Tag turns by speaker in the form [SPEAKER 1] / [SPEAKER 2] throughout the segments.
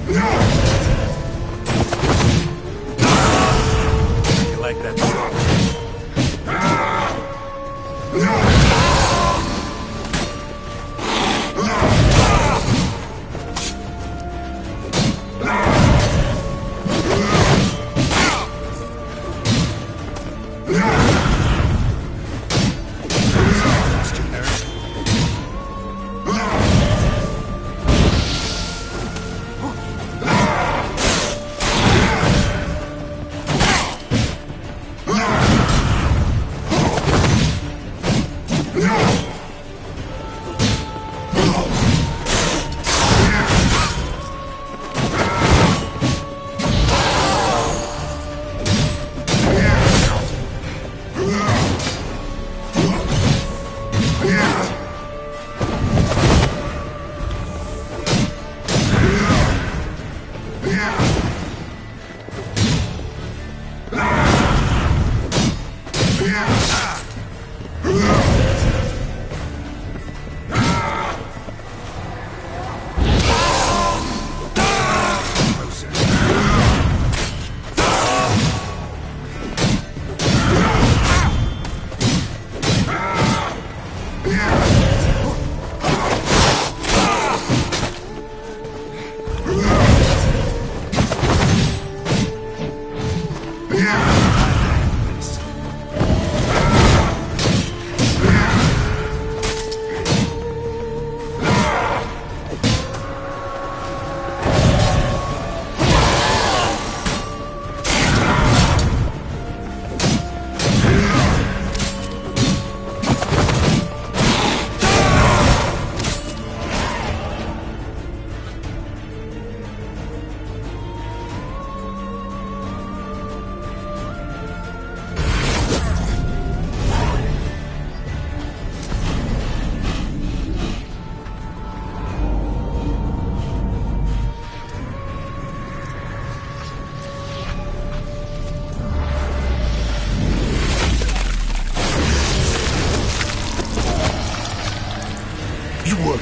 [SPEAKER 1] You like that?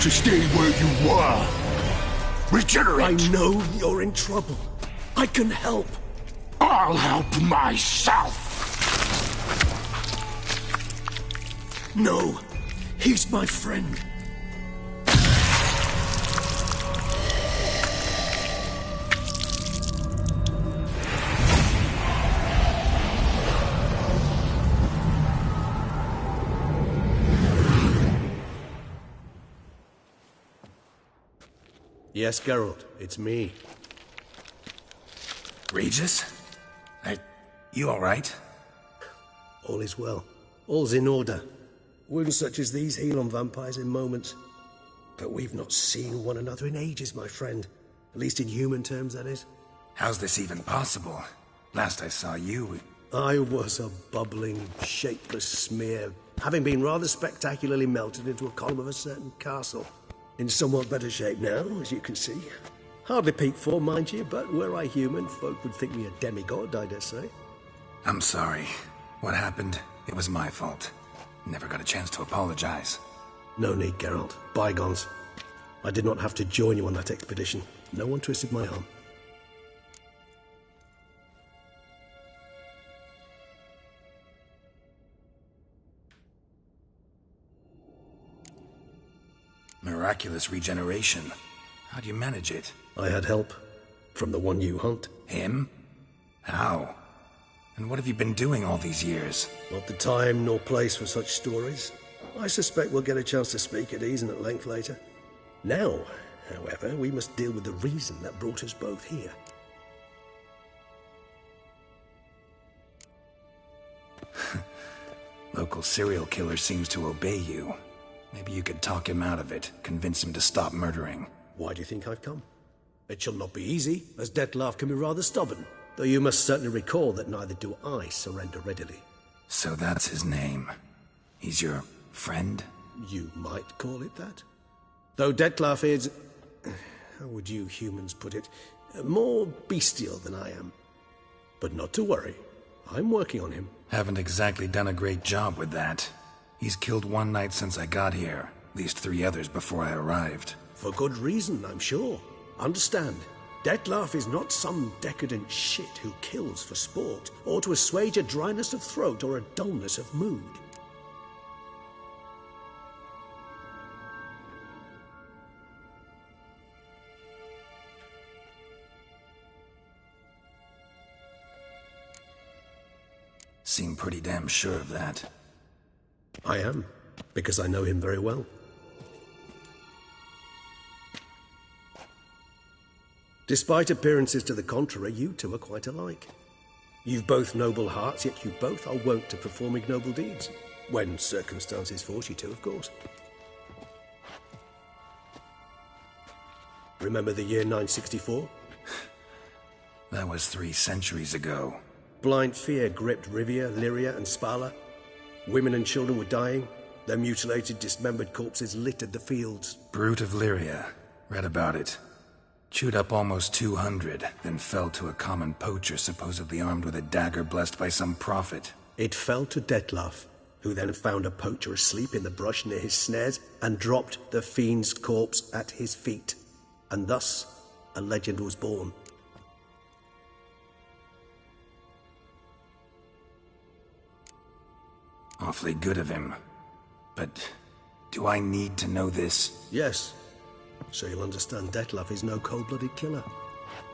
[SPEAKER 2] To stay where you are. Regenerate!
[SPEAKER 3] I know you're in trouble. I can help.
[SPEAKER 2] I'll help myself!
[SPEAKER 3] No, he's my friend. Yes, Geralt, it's me.
[SPEAKER 1] Regis? You alright?
[SPEAKER 3] All is well. All's in order. Wounds such as these heal on vampires in moments. But we've not seen one another in ages, my friend. At least in human terms, that is.
[SPEAKER 1] How's this even possible? Last I saw you...
[SPEAKER 3] I was a bubbling, shapeless smear, having been rather spectacularly melted into a column of a certain castle. In somewhat better shape now, as you can see. Hardly peak form, mind you, but were I human, folk would think me a demigod, I dare say.
[SPEAKER 1] I'm sorry. What happened, it was my fault. Never got a chance to apologize.
[SPEAKER 3] No need, Geralt. Bygones. I did not have to join you on that expedition. No one twisted my arm.
[SPEAKER 1] Miraculous regeneration. How do you manage it?
[SPEAKER 3] I had help. From the one you hunt.
[SPEAKER 1] Him? How? And what have you been doing all these years?
[SPEAKER 3] Not the time nor place for such stories. I suspect we'll get a chance to speak at ease and at length later. Now, however, we must deal with the reason that brought us both here.
[SPEAKER 1] Local serial killer seems to obey you. Maybe you could talk him out of it, convince him to stop murdering.
[SPEAKER 3] Why do you think I've come? It shall not be easy, as Dettlaff can be rather stubborn. Though you must certainly recall that neither do I surrender readily.
[SPEAKER 1] So that's his name. He's your friend?
[SPEAKER 3] You might call it that. Though Dettlaff is... how would you humans put it? More bestial than I am. But not to worry. I'm working on him.
[SPEAKER 1] Haven't exactly done a great job with that. He's killed one knight since I got here. At least 3 others before I arrived.
[SPEAKER 3] For good reason, I'm sure. Understand, Dettlaff is not some decadent shit who kills for sport, or to assuage a dryness of throat or a dullness of mood.
[SPEAKER 1] Seem pretty damn sure of that.
[SPEAKER 3] I am, because I know him very well. Despite appearances to the contrary, you two are quite alike. You've both noble hearts, yet you both are wont to perform ignoble deeds. When circumstances force you to, of course. Remember the year 964?
[SPEAKER 1] That was 3 centuries ago.
[SPEAKER 3] Blind fear gripped Rivia, Lyria, and Spala. Women and children were dying. Their mutilated, dismembered corpses littered the fields.
[SPEAKER 1] Brute of Lyria. Read about it. Chewed up almost 200, then fell to a common poacher supposedly armed with a dagger blessed by some prophet.
[SPEAKER 3] It fell to Dettlaff, who then found a poacher asleep in the brush near his snares and dropped the fiend's corpse at his feet. And thus, a legend was born.
[SPEAKER 1] Awfully good of him. But do I need to know this?
[SPEAKER 3] Yes. So you'll understand Dettlaff is no cold-blooded killer.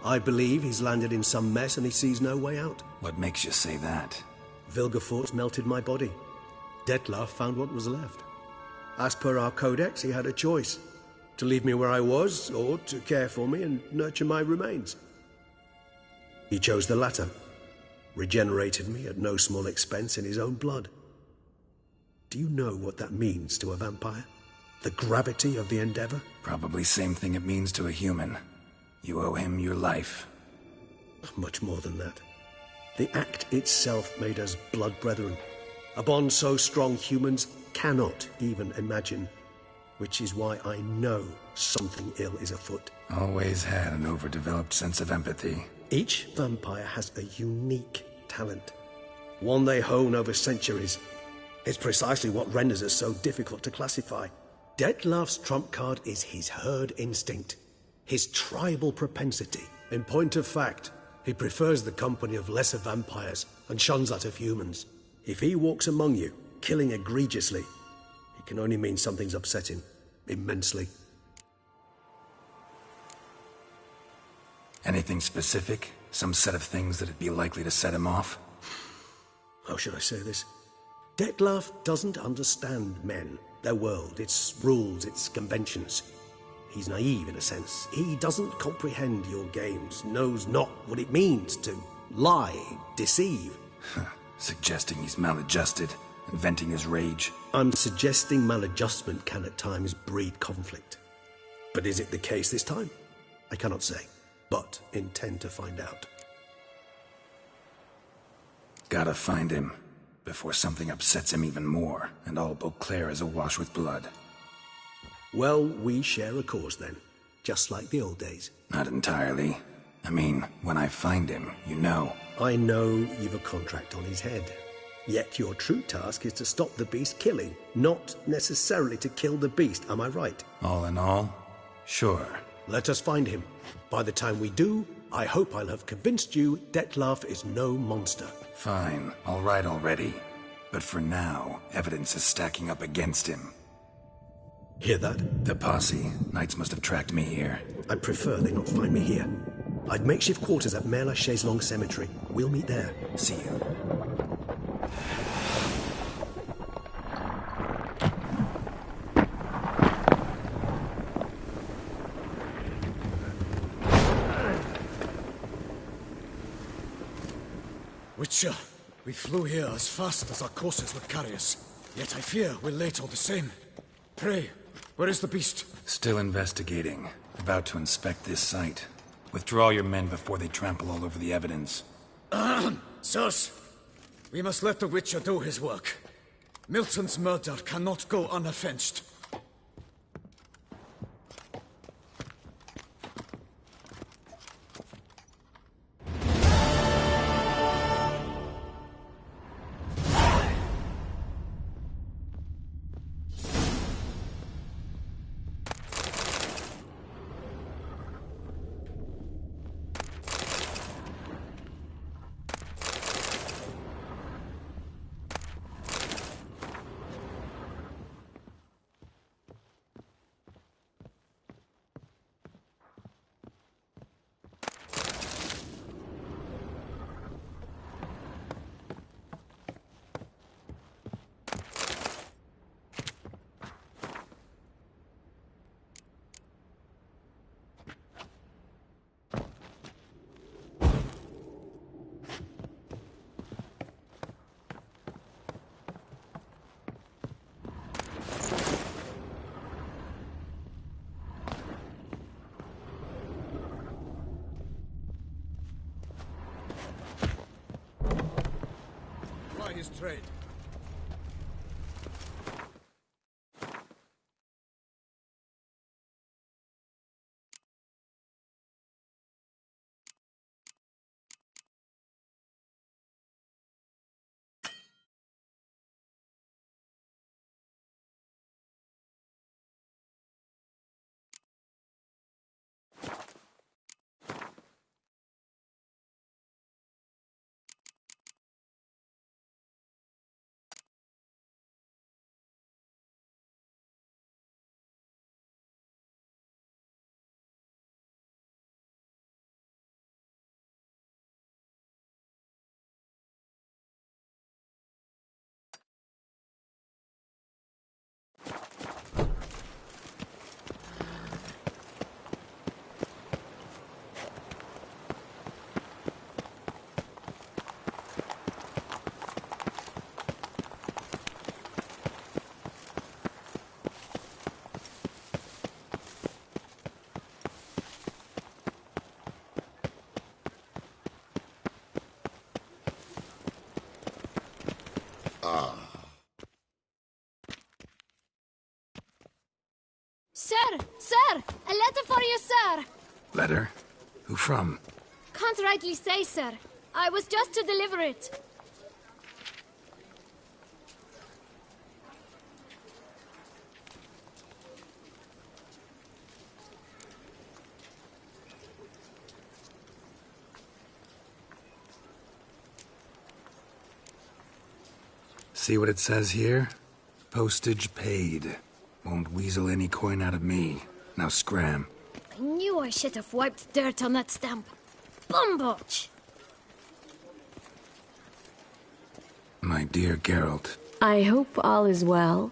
[SPEAKER 3] I believe he's landed in some mess and he sees no way out.
[SPEAKER 1] What makes you say that?
[SPEAKER 3] Vilgefortz melted my body. Dettlaff found what was left. As per our codex, he had a choice. To leave me where I was, or to care for me and nurture my remains. He chose the latter. Regenerated me at no small expense in his own blood. Do you know what that means to a vampire? The gravity of the endeavor?
[SPEAKER 1] Probably same thing it means to a human. You owe him your life.
[SPEAKER 3] Much more than that. The act itself made us blood brethren. A bond so strong humans cannot even imagine. Which is why I know something ill is afoot.
[SPEAKER 1] Always had an overdeveloped sense of empathy.
[SPEAKER 3] Each vampire has a unique talent. One they hone over centuries. It's precisely what renders us so difficult to classify. Dettlaff's trump card is his herd instinct, his tribal propensity. In point of fact, he prefers the company of lesser vampires and shuns that of humans. If he walks among you, killing egregiously, it can only mean something's upset him, immensely.
[SPEAKER 1] Anything specific? Some set of things that'd be likely to set him off?
[SPEAKER 3] How should I say this? Dettlaff doesn't understand men, their world, its rules, its conventions. He's naive in a sense. He doesn't comprehend your games, knows not what it means to lie, deceive.
[SPEAKER 1] Suggesting he's maladjusted and venting his rage.
[SPEAKER 3] I'm suggesting maladjustment can at times breed conflict. But is it the case this time? I cannot say, but intend to find out.
[SPEAKER 1] Gotta find him before something upsets him even more, and all Beauclair is awash with blood.
[SPEAKER 3] Well, we share a cause then, just like the old days.
[SPEAKER 1] Not entirely. I mean, when I find him, you know.
[SPEAKER 3] I know you've a contract on his head. Yet your true task is to stop the beast killing, not necessarily to kill the beast, am I right?
[SPEAKER 1] All in all, sure.
[SPEAKER 3] Let us find him. By the time we do, I hope I'll have convinced you Dettlaff is no monster.
[SPEAKER 1] Fine, all right already. But for now, evidence is stacking up against him.
[SPEAKER 3] Hear that?
[SPEAKER 1] The posse. Knights must have tracked me here.
[SPEAKER 3] I'd prefer they not find me here. I'd makeshift quarters at Mère Lachaise Long Cemetery. We'll meet there.
[SPEAKER 1] See you.
[SPEAKER 4] Witcher, we flew here as fast as our courses would carry us. Yet I fear we're late all the same. Pray, where is the beast?
[SPEAKER 1] Still investigating. About to inspect this site. Withdraw your men before they trample all over the evidence.
[SPEAKER 4] Sirs, we must let the Witcher do his work. Milton's murder cannot go unavenged. this trade.
[SPEAKER 5] Sir! Sir! A letter for you, sir!
[SPEAKER 1] Letter? Who from?
[SPEAKER 5] Can't rightly say, sir. I was just to deliver it.
[SPEAKER 1] See what it says here? Postage paid. Won't weasel any coin out of me. Now scram.
[SPEAKER 5] I knew I should have wiped dirt on that stamp. Bumbotch!
[SPEAKER 1] My dear Geralt,
[SPEAKER 6] I hope all is well.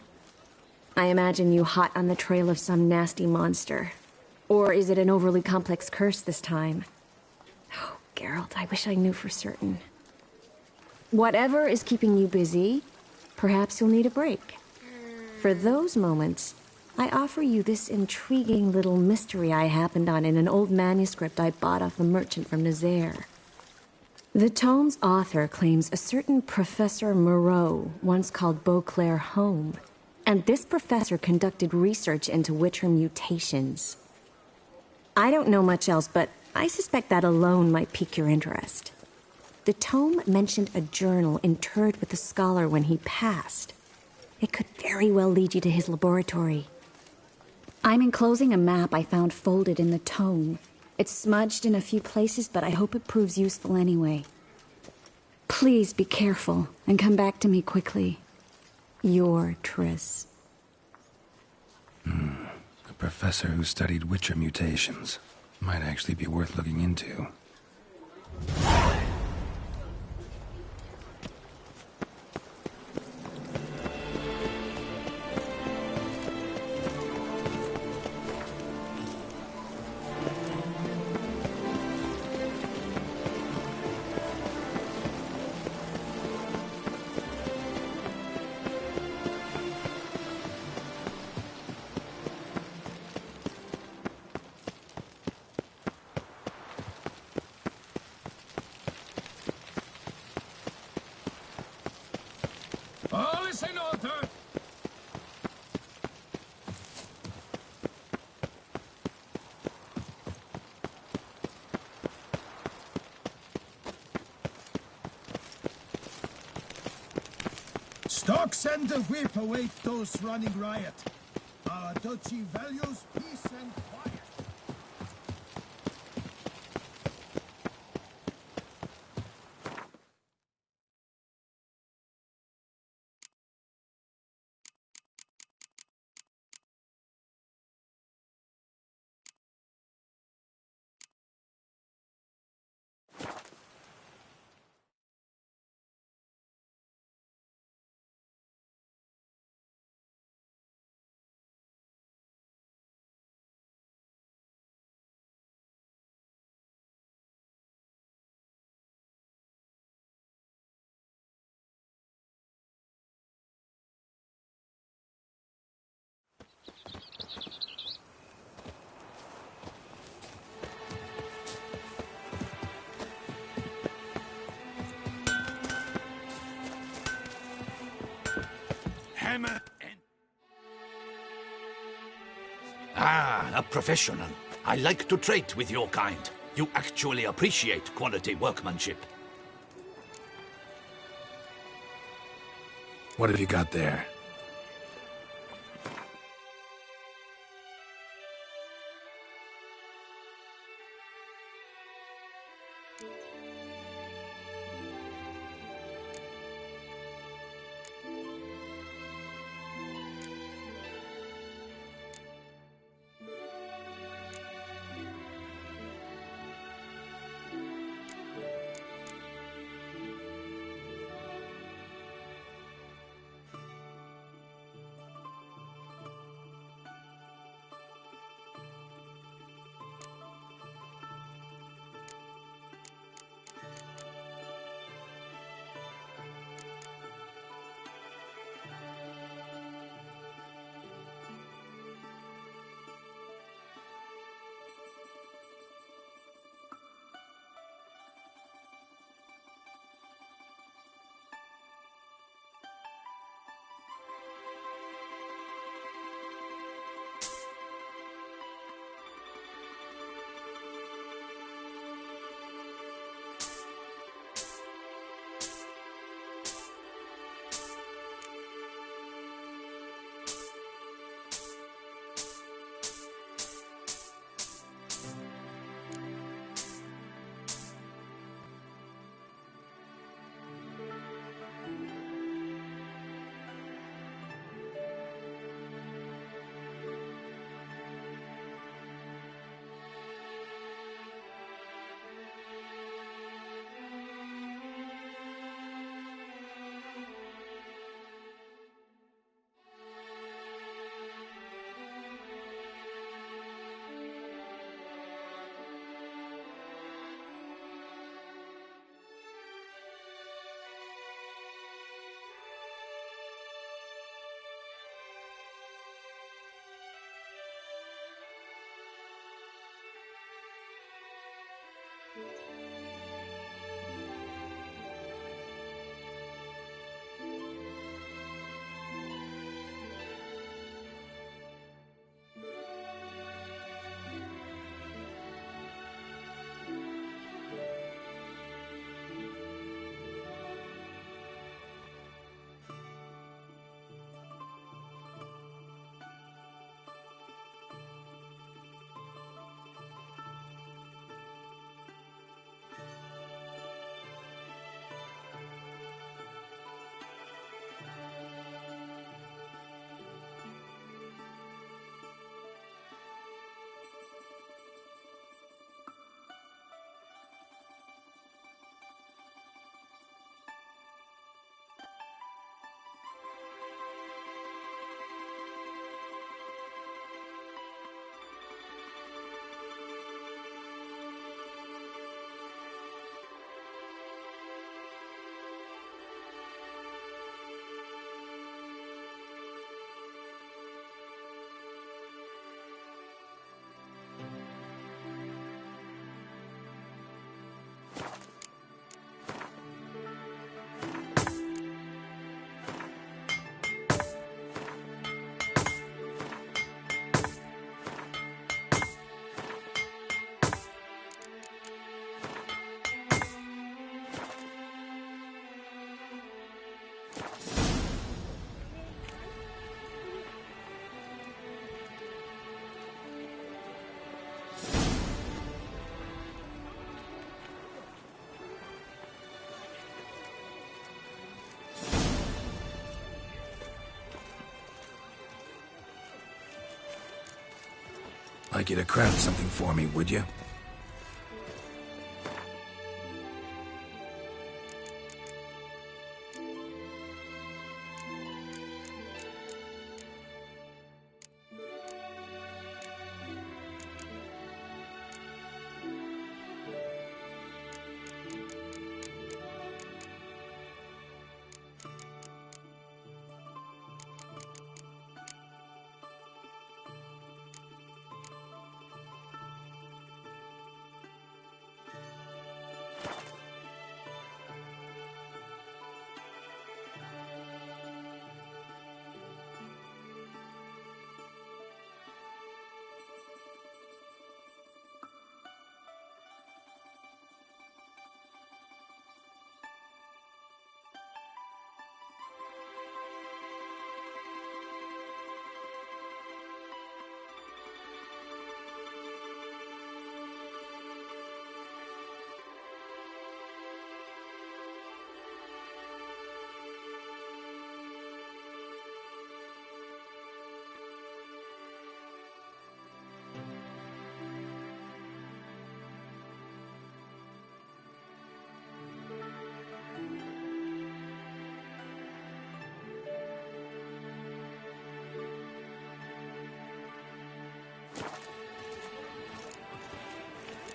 [SPEAKER 6] I imagine you hot on the trail of some nasty monster. Or is it an overly complex curse this time? Oh, Geralt, I wish I knew for certain. Whatever is keeping you busy, perhaps you'll need a break. For those moments, I offer you this intriguing little mystery I happened on in an old manuscript I bought off a merchant from Nazaire. The tome's author claims a certain Professor Moreau once called Beauclair home, and this professor conducted research into Witcher mutations. I don't know much else, but I suspect that alone might pique your interest. The tome mentioned a journal interred with the scholar when he passed. It could very well lead you to his laboratory. I'm enclosing a map I found folded in the tome. It's smudged in a few places, but I hope it proves useful anyway. Please be careful and come back to me quickly. Your Triss.
[SPEAKER 1] A professor who studied Witcher mutations. Might actually be worth looking into.
[SPEAKER 2] All is in order. Stocks and the whip await those running riot. Our duchy values peace and
[SPEAKER 7] Ah, a professional. I like to trade with your kind. You actually appreciate quality workmanship.
[SPEAKER 1] What have you got there? Like you to craft something for me, would you?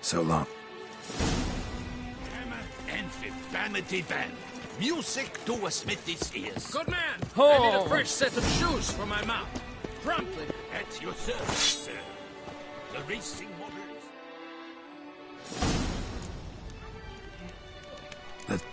[SPEAKER 1] So long.
[SPEAKER 7] Hammer and Vanity Band. Music to a smithy's ears.
[SPEAKER 8] Good man! I need a fresh set of shoes for my mount. Promptly.
[SPEAKER 7] At your service, sir. The racing model is...
[SPEAKER 1] Let-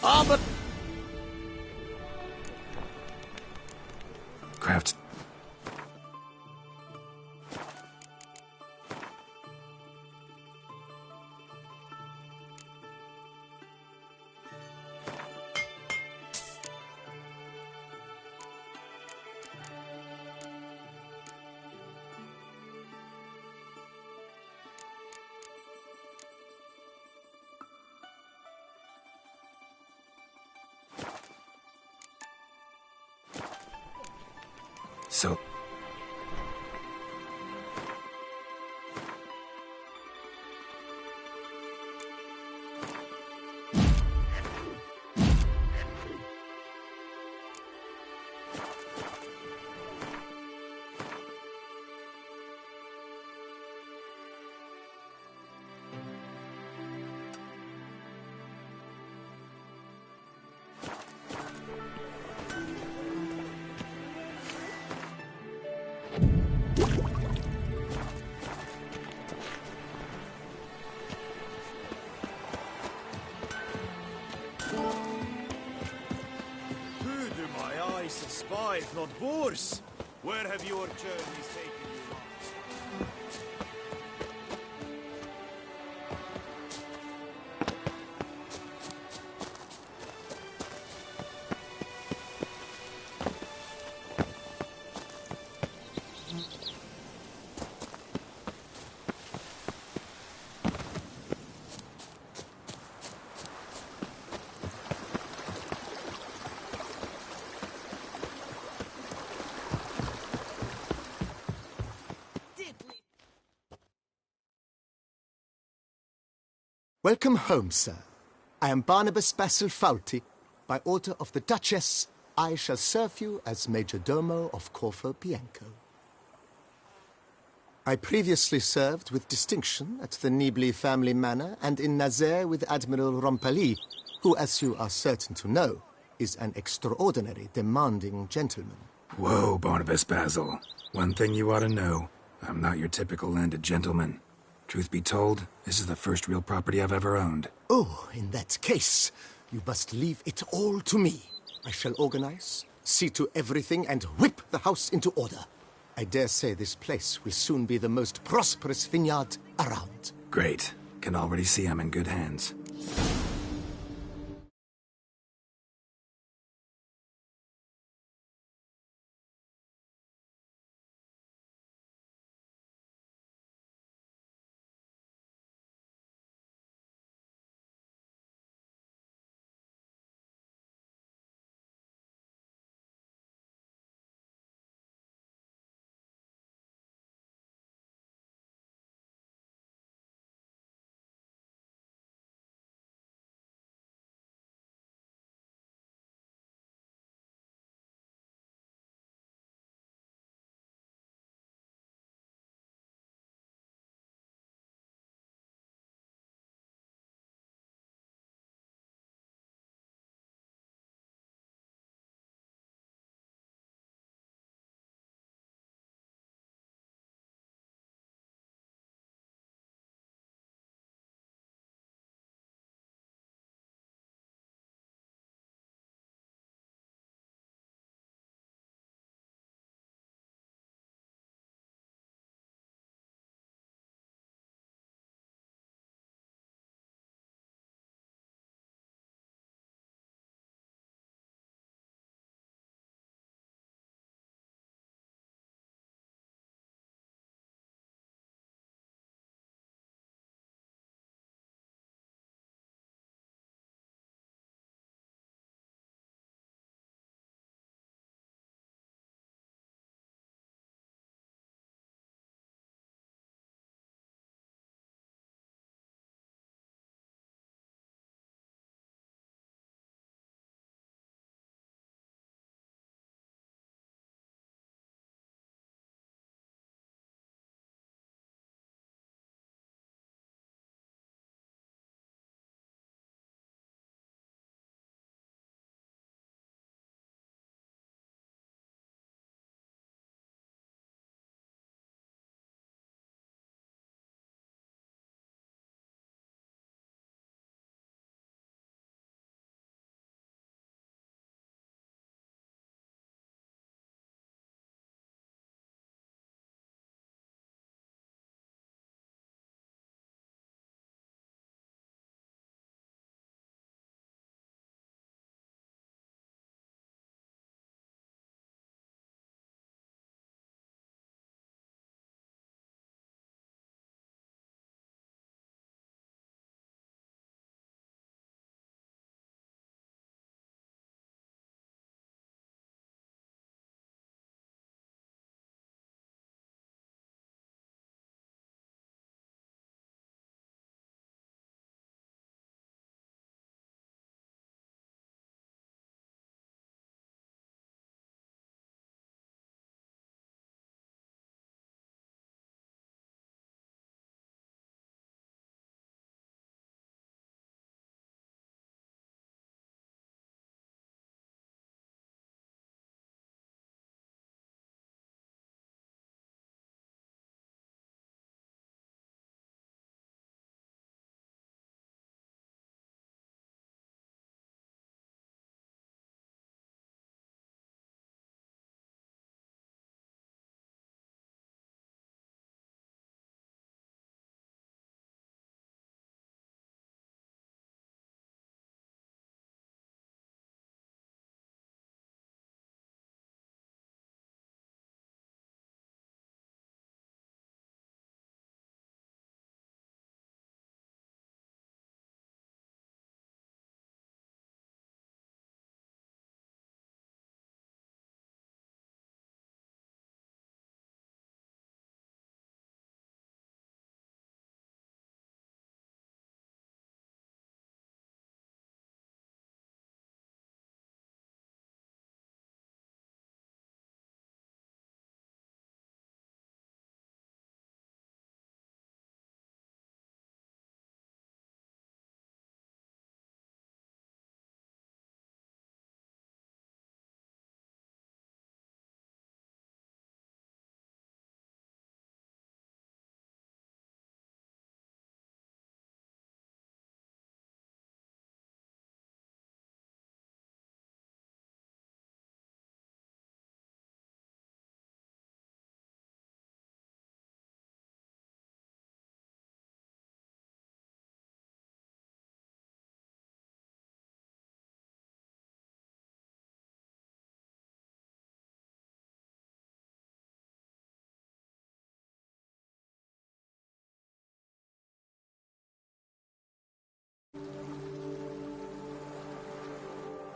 [SPEAKER 3] Ah, but...
[SPEAKER 1] Crafts. So...
[SPEAKER 9] Who do my eyes spy if not Boers? Where have your journeys taken you?
[SPEAKER 10] Welcome home, sir. I am Barnabas Basil Fawlty. By order of the Duchess, I shall serve you as Major Domo of Corfu Bianco. I previously served with distinction at the Nibli family manor and in Nazaire with Admiral Rompali, who, as you are certain to know, is an extraordinary demanding gentleman.
[SPEAKER 1] Whoa, Barnabas Basil. One thing you ought to know. I'm not your typical landed gentleman. Truth be told, this is the first real property I've ever owned.
[SPEAKER 10] Oh, in that case, you must leave it all to me. I shall organize, see to everything, and whip the house into order. I dare say this place will soon be the most prosperous vineyard around.
[SPEAKER 1] Great. Can already see I'm in good hands.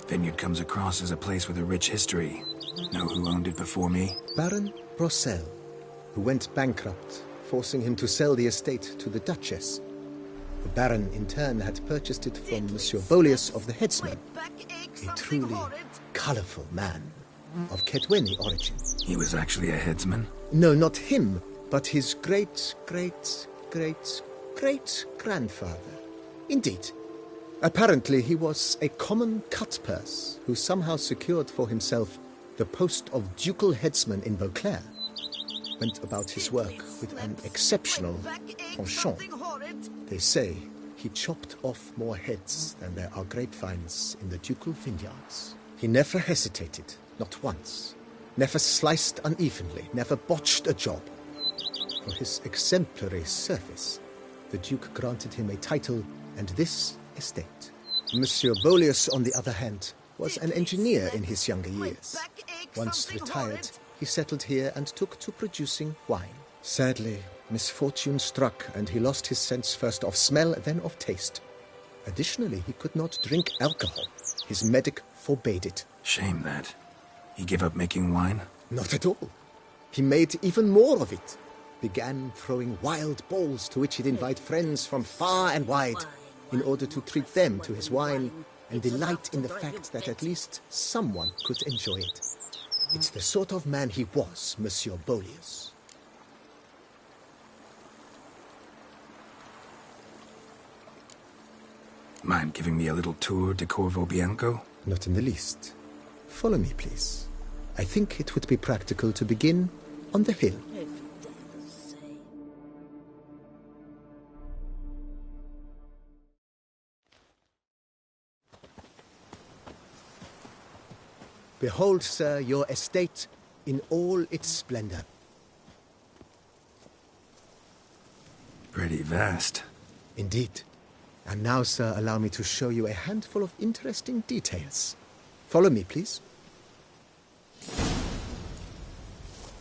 [SPEAKER 1] Vineyard comes across as a place with a rich history. Know who owned it before me?
[SPEAKER 10] Baron Rossel, who went bankrupt, forcing him to sell the estate to the Duchess. The Baron, in turn, had purchased it from Monsieur Bolius of the Headsman, a truly colourful man of Ketweni origin.
[SPEAKER 1] He was actually a headsman?
[SPEAKER 10] No, not him, but his great-great-great-great-grandfather. Indeed. Apparently, he was a common cutpurse who somehow secured for himself the post of ducal headsman in Beauclair. Went about his work with an exceptional penchant. They say he chopped off more heads than there are grapevines in the ducal vineyards. He never hesitated, not once. Never sliced unevenly, never botched a job. For his exemplary service, the Duke granted him a title and this estate. Monsieur Bolius, on the other hand, was an engineer in his younger years. Once retired, he settled here and took to producing wine. Sadly, misfortune struck and he lost his sense first of smell, then of taste. Additionally, he could not drink alcohol. His medic forbade it.
[SPEAKER 1] Shame that. He gave up making wine?
[SPEAKER 10] Not at all. He made even more of it. Began throwing wild balls to which he'd invite friends from far and wide in order to treat them to his wine and delight in the fact that at least someone could enjoy it. It's the sort of man he was, Monsieur Bolius.
[SPEAKER 1] Mind giving me a little tour de Corvo Bianco?
[SPEAKER 10] Not in the least. Follow me, please. I think it would be practical to begin on the hill. Behold, sir, your estate in all its splendor.
[SPEAKER 1] Pretty vast.
[SPEAKER 10] Indeed. And now, sir, allow me to show you a handful of interesting details. Follow me, please.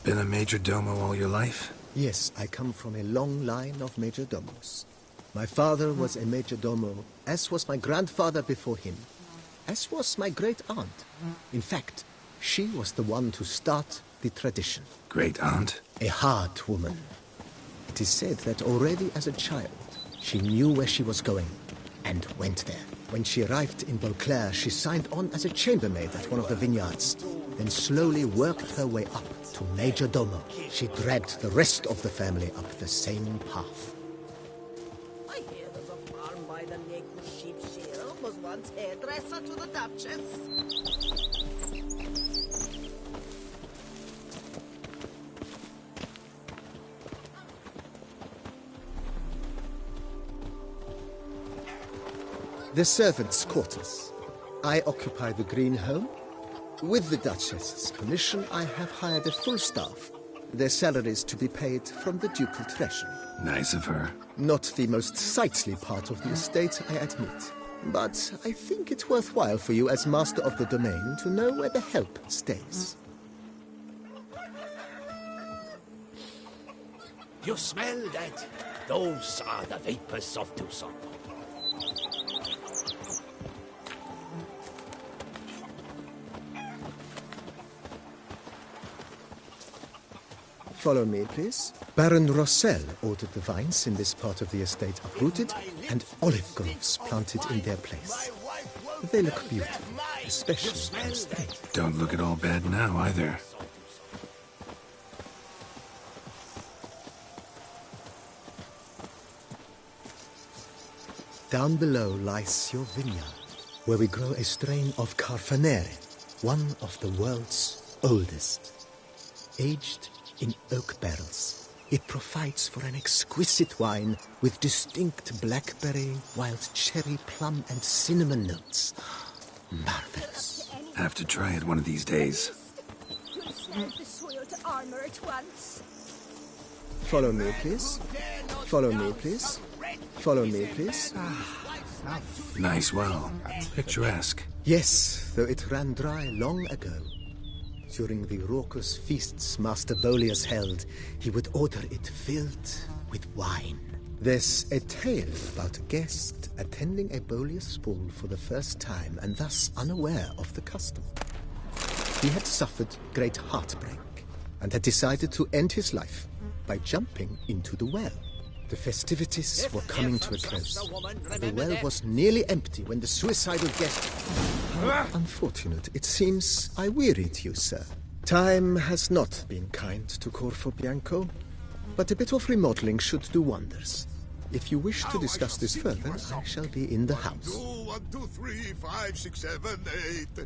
[SPEAKER 1] Been a major domo all your life?
[SPEAKER 10] Yes, I come from a long line of major domos. My father was a major domo, as was my grandfather before him, as was my great-aunt. In fact, she was the one to start the tradition.
[SPEAKER 1] Great-aunt?
[SPEAKER 10] A hard woman. It is said that already as a child, she knew where she was going, and went there. When she arrived in Beauclair, she signed on as a chambermaid at one of the vineyards, then slowly worked her way up to Major Domo. She dragged the rest of the family up the same path.
[SPEAKER 11] I hear there's a farm by the lake with sheep shearer was once hairdresser to the Duchess.
[SPEAKER 10] The servants' quarters. I occupy the green home. With the Duchess's permission, I have hired a full staff. Their salaries to be paid from the ducal treasury.
[SPEAKER 1] Nice of her.
[SPEAKER 10] Not the most sightly part of the estate, I admit. But I think it's worthwhile for you as master of the domain to know where the help stays.
[SPEAKER 7] You smell that? Those are the vapors of Tucson.
[SPEAKER 10] Follow me, please. Baron Rossel ordered the vines in this part of the estate uprooted and olive groves planted in their place. They look beautiful, especially on straight.
[SPEAKER 1] Don't look at all bad now, either.
[SPEAKER 10] Down below lies your vineyard, where we grow a strain of Carfanere, one of the world's oldest. Aged in oak barrels, it provides for an exquisite wine with distinct blackberry, wild cherry, plum, and cinnamon notes. Marvelous.
[SPEAKER 1] Have to try it one of these days.
[SPEAKER 10] Follow me, please. Follow me, please. Follow me, please.
[SPEAKER 1] Nice well. Picturesque.
[SPEAKER 10] Yes, though it ran dry long ago. During the raucous feasts Master Bolius held, he would order it filled with wine. There's a tale about a guest attending a Boleus ball for the first time and thus unaware of the custom. He had suffered great heartbreak and had decided to end his life by jumping into the well. The festivities were coming to a close, and the well was nearly empty when the suicidal guest... How unfortunate. It seems I wearied you, sir. Time has not been kind to Corvo Bianco, but a bit of remodeling should do wonders. If you wish to discuss this further, I shall be in the house.
[SPEAKER 12] 1, 2, 3, 5, 6, 7, 8...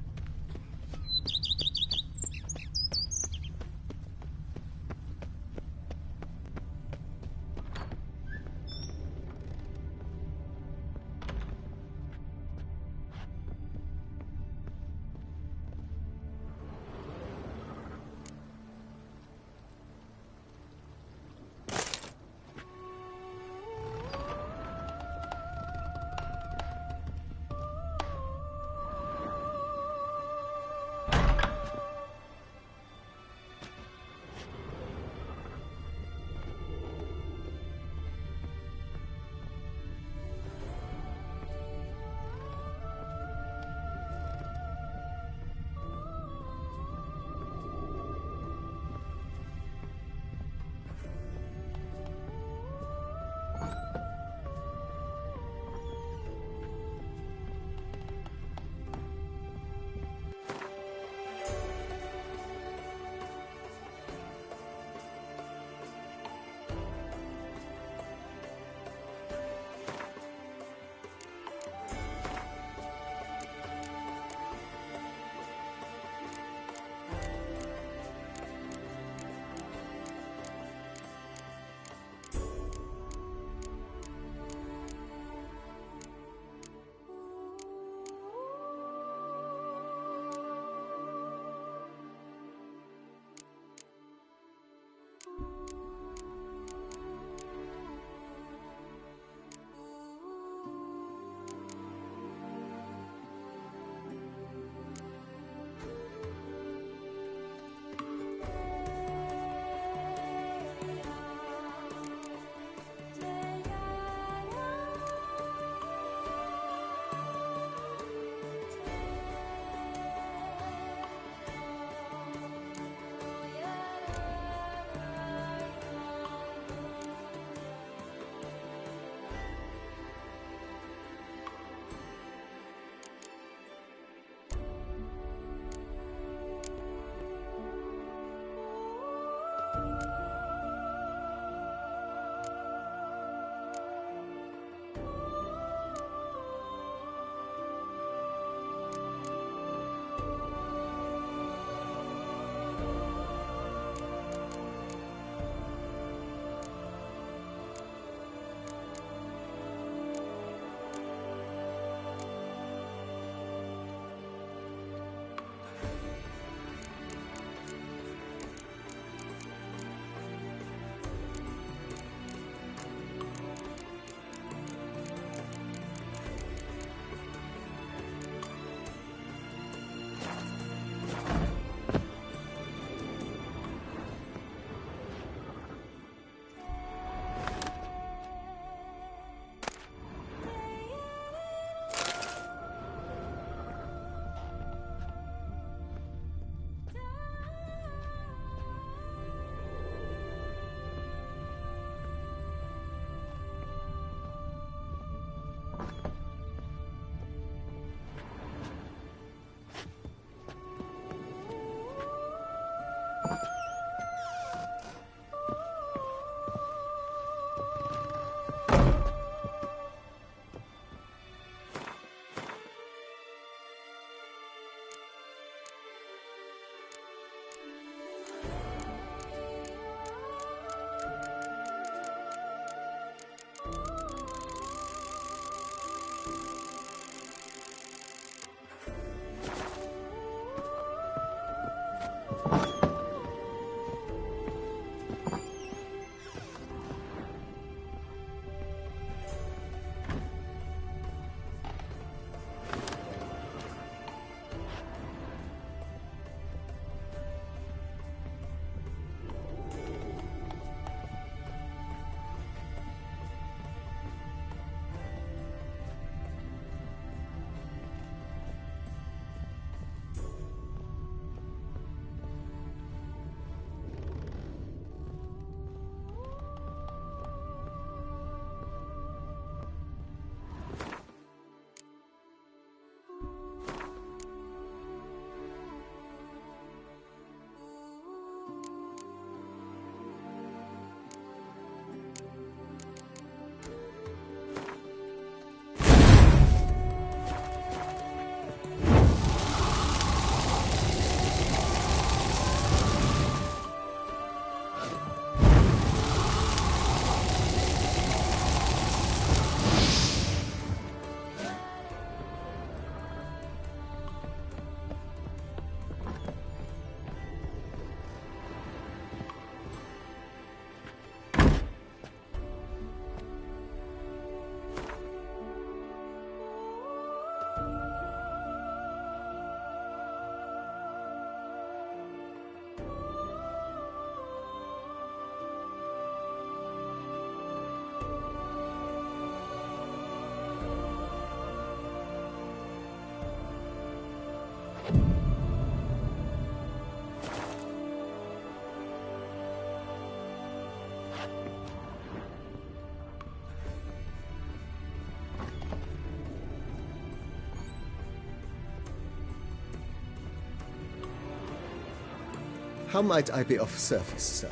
[SPEAKER 10] How might I be of service, sir?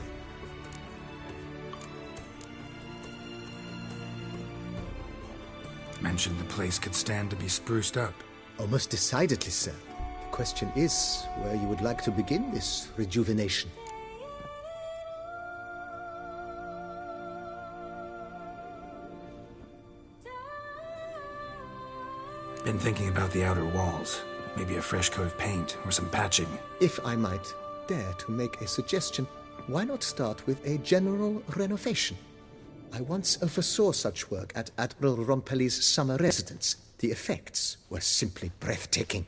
[SPEAKER 1] Mentioned the place could stand to be spruced up.
[SPEAKER 10] Oh, most decidedly, sir. The question is where you would like to begin this rejuvenation.
[SPEAKER 1] Been thinking about the outer walls. Maybe a fresh coat of paint or some patching.
[SPEAKER 10] If I might dare to make a suggestion, why not start with a general renovation? I once oversaw such work at Admiral Rompelli's summer residence. The effects were simply breathtaking.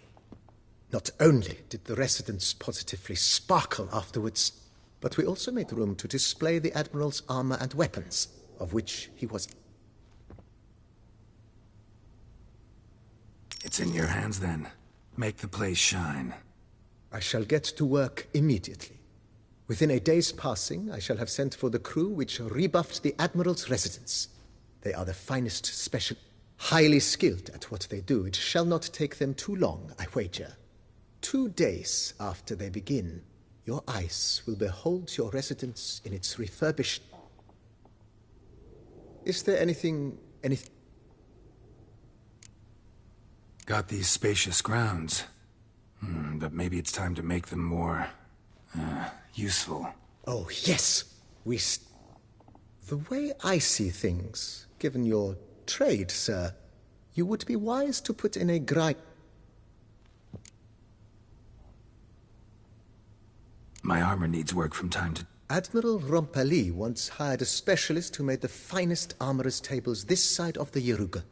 [SPEAKER 10] Not only did the residence positively sparkle afterwards, but we also made room to display the Admiral's armor and weapons, of which he was...
[SPEAKER 1] It's in your hands then. Make the place shine.
[SPEAKER 10] I shall get to work immediately. Within a day's passing, I shall have sent for the crew which rebuffed the Admiral's residence. They are the finest special... highly skilled at what they do. It shall not take them too long, I wager. 2 days after they begin, your eyes will behold your residence in its refurbished... Is there anything...
[SPEAKER 1] Got these spacious grounds. But maybe it's time to make them more... useful.
[SPEAKER 10] Oh, yes! The way I see things, given your trade, sir, you would be wise to put in a
[SPEAKER 1] My armor needs work from time to...
[SPEAKER 10] Admiral Rompelli once hired a specialist who made the finest armorer's tables this side of the Yaruga.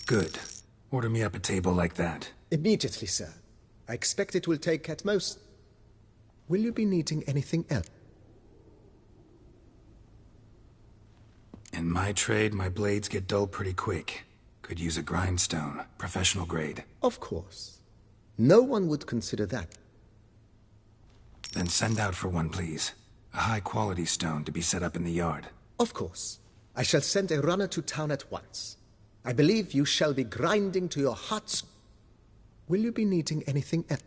[SPEAKER 1] Good. Order me up a table like that.
[SPEAKER 10] Immediately, sir. I expect it will take at most... Will you be needing anything else?
[SPEAKER 1] In my trade, my blades get dull pretty quick. Could use a grindstone, professional grade.
[SPEAKER 10] Of course. No one would consider that.
[SPEAKER 1] Then send out for one, please. A high-quality stone to be set up in the yard.
[SPEAKER 10] Of course. I shall send a runner to town at once. I believe you shall be grinding to your heart's... Will you be needing anything else?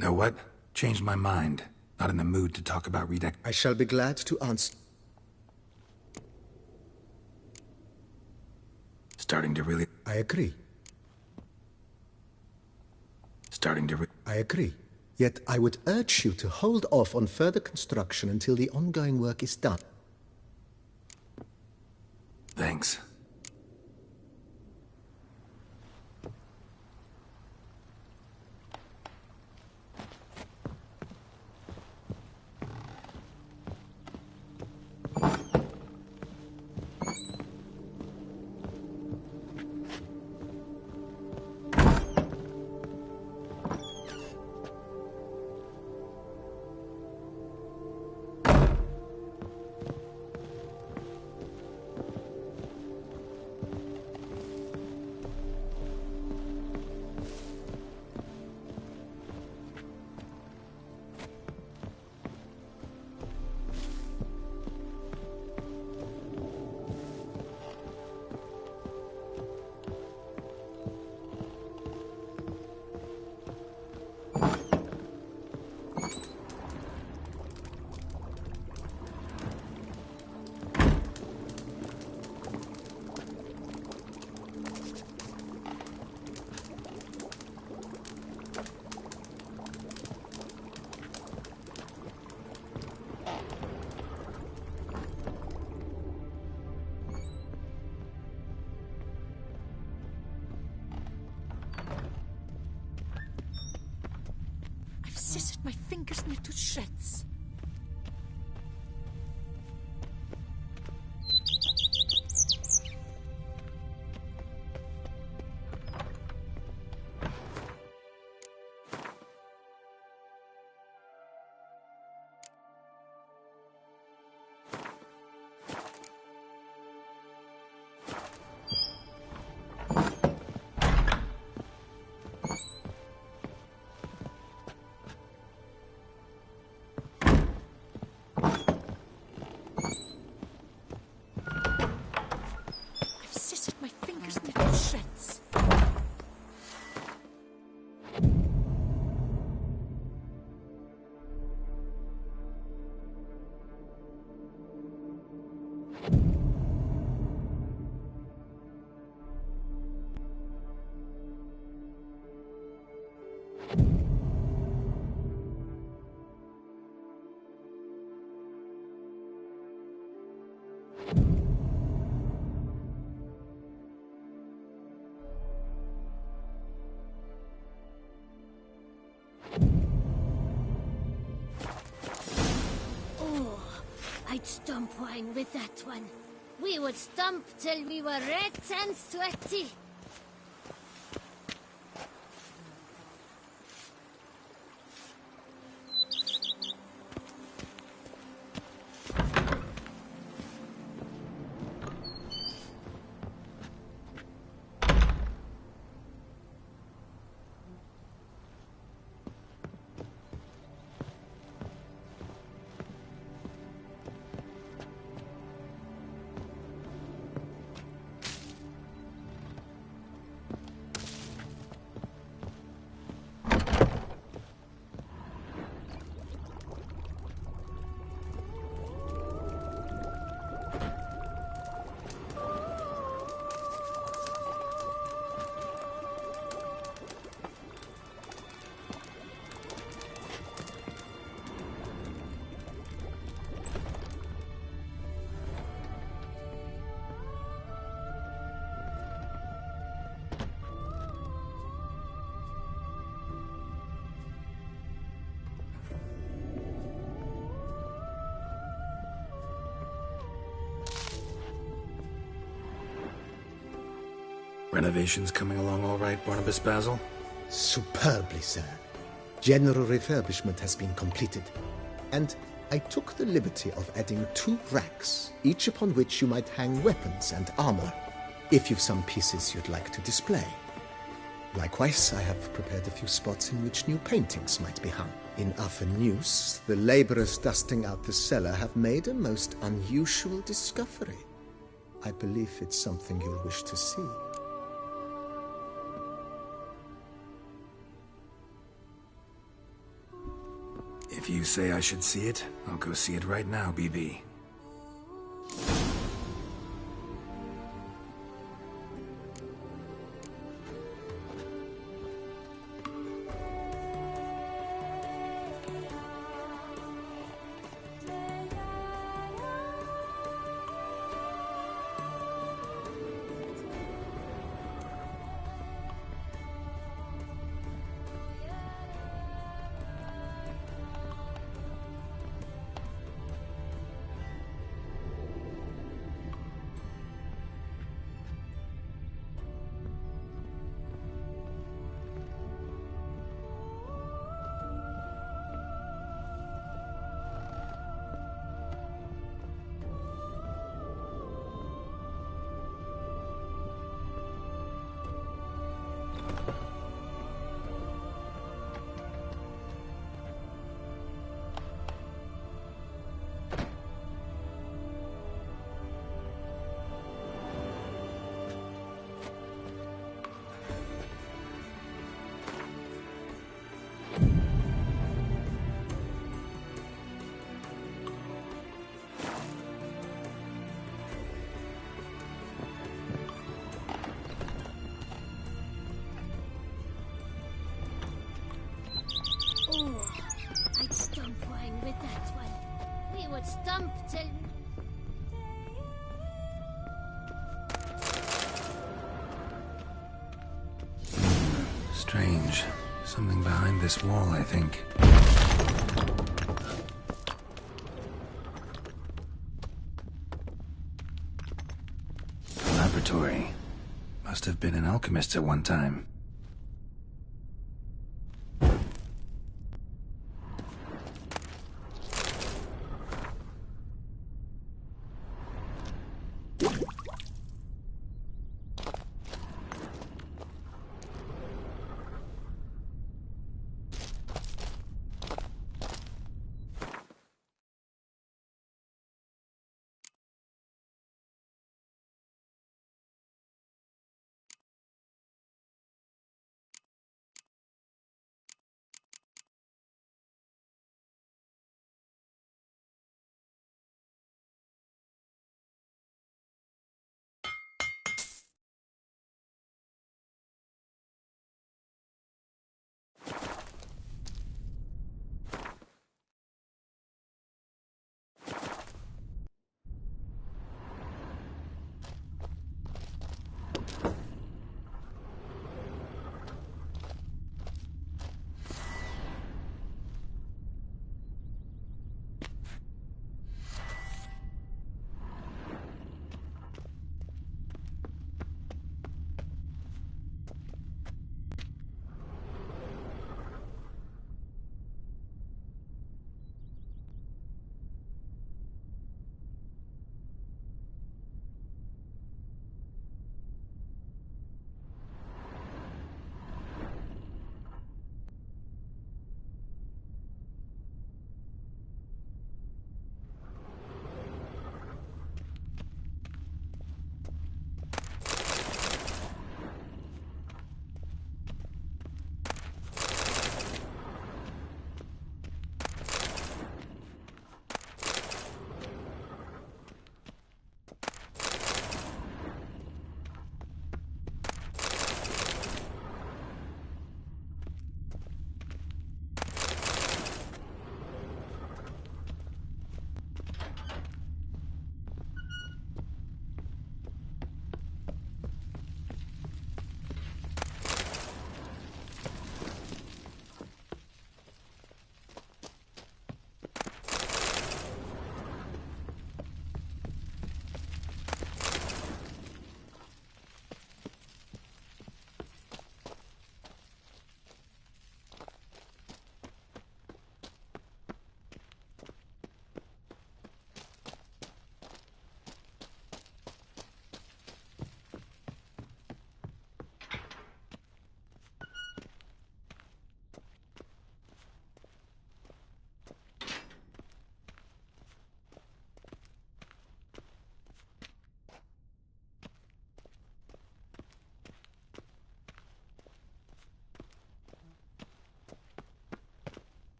[SPEAKER 1] Know what? Changed my mind. Not in the mood to talk about redeck.
[SPEAKER 10] I shall be glad to answer.
[SPEAKER 1] Starting to really...
[SPEAKER 10] I agree.
[SPEAKER 1] I
[SPEAKER 10] agree. Yet I would urge you to hold off on further construction until the ongoing work is done.
[SPEAKER 1] Thanks.
[SPEAKER 11] Scissored my fingers into shreds.
[SPEAKER 5] I'd stump wine with that one. We would stump till we were red and sweaty.
[SPEAKER 1] Renovations coming along all right, Barnabas Basil?
[SPEAKER 10] Superbly, sir. General refurbishment has been completed. And I took the liberty of adding 2 racks, each upon which you might hang weapons and armor, if you've some pieces you'd like to display. Likewise, I have prepared a few spots in which new paintings might be hung. In Afenus, the laborers dusting out the cellar have made a most unusual discovery. I believe it's something you'll wish to see.
[SPEAKER 1] If you say I should see it, I'll go see it right now, BB.
[SPEAKER 5] I'd stump wine with that one. We would stump till...
[SPEAKER 1] Strange. Something behind this wall, I think. Laboratory. Must have been an alchemist at one time.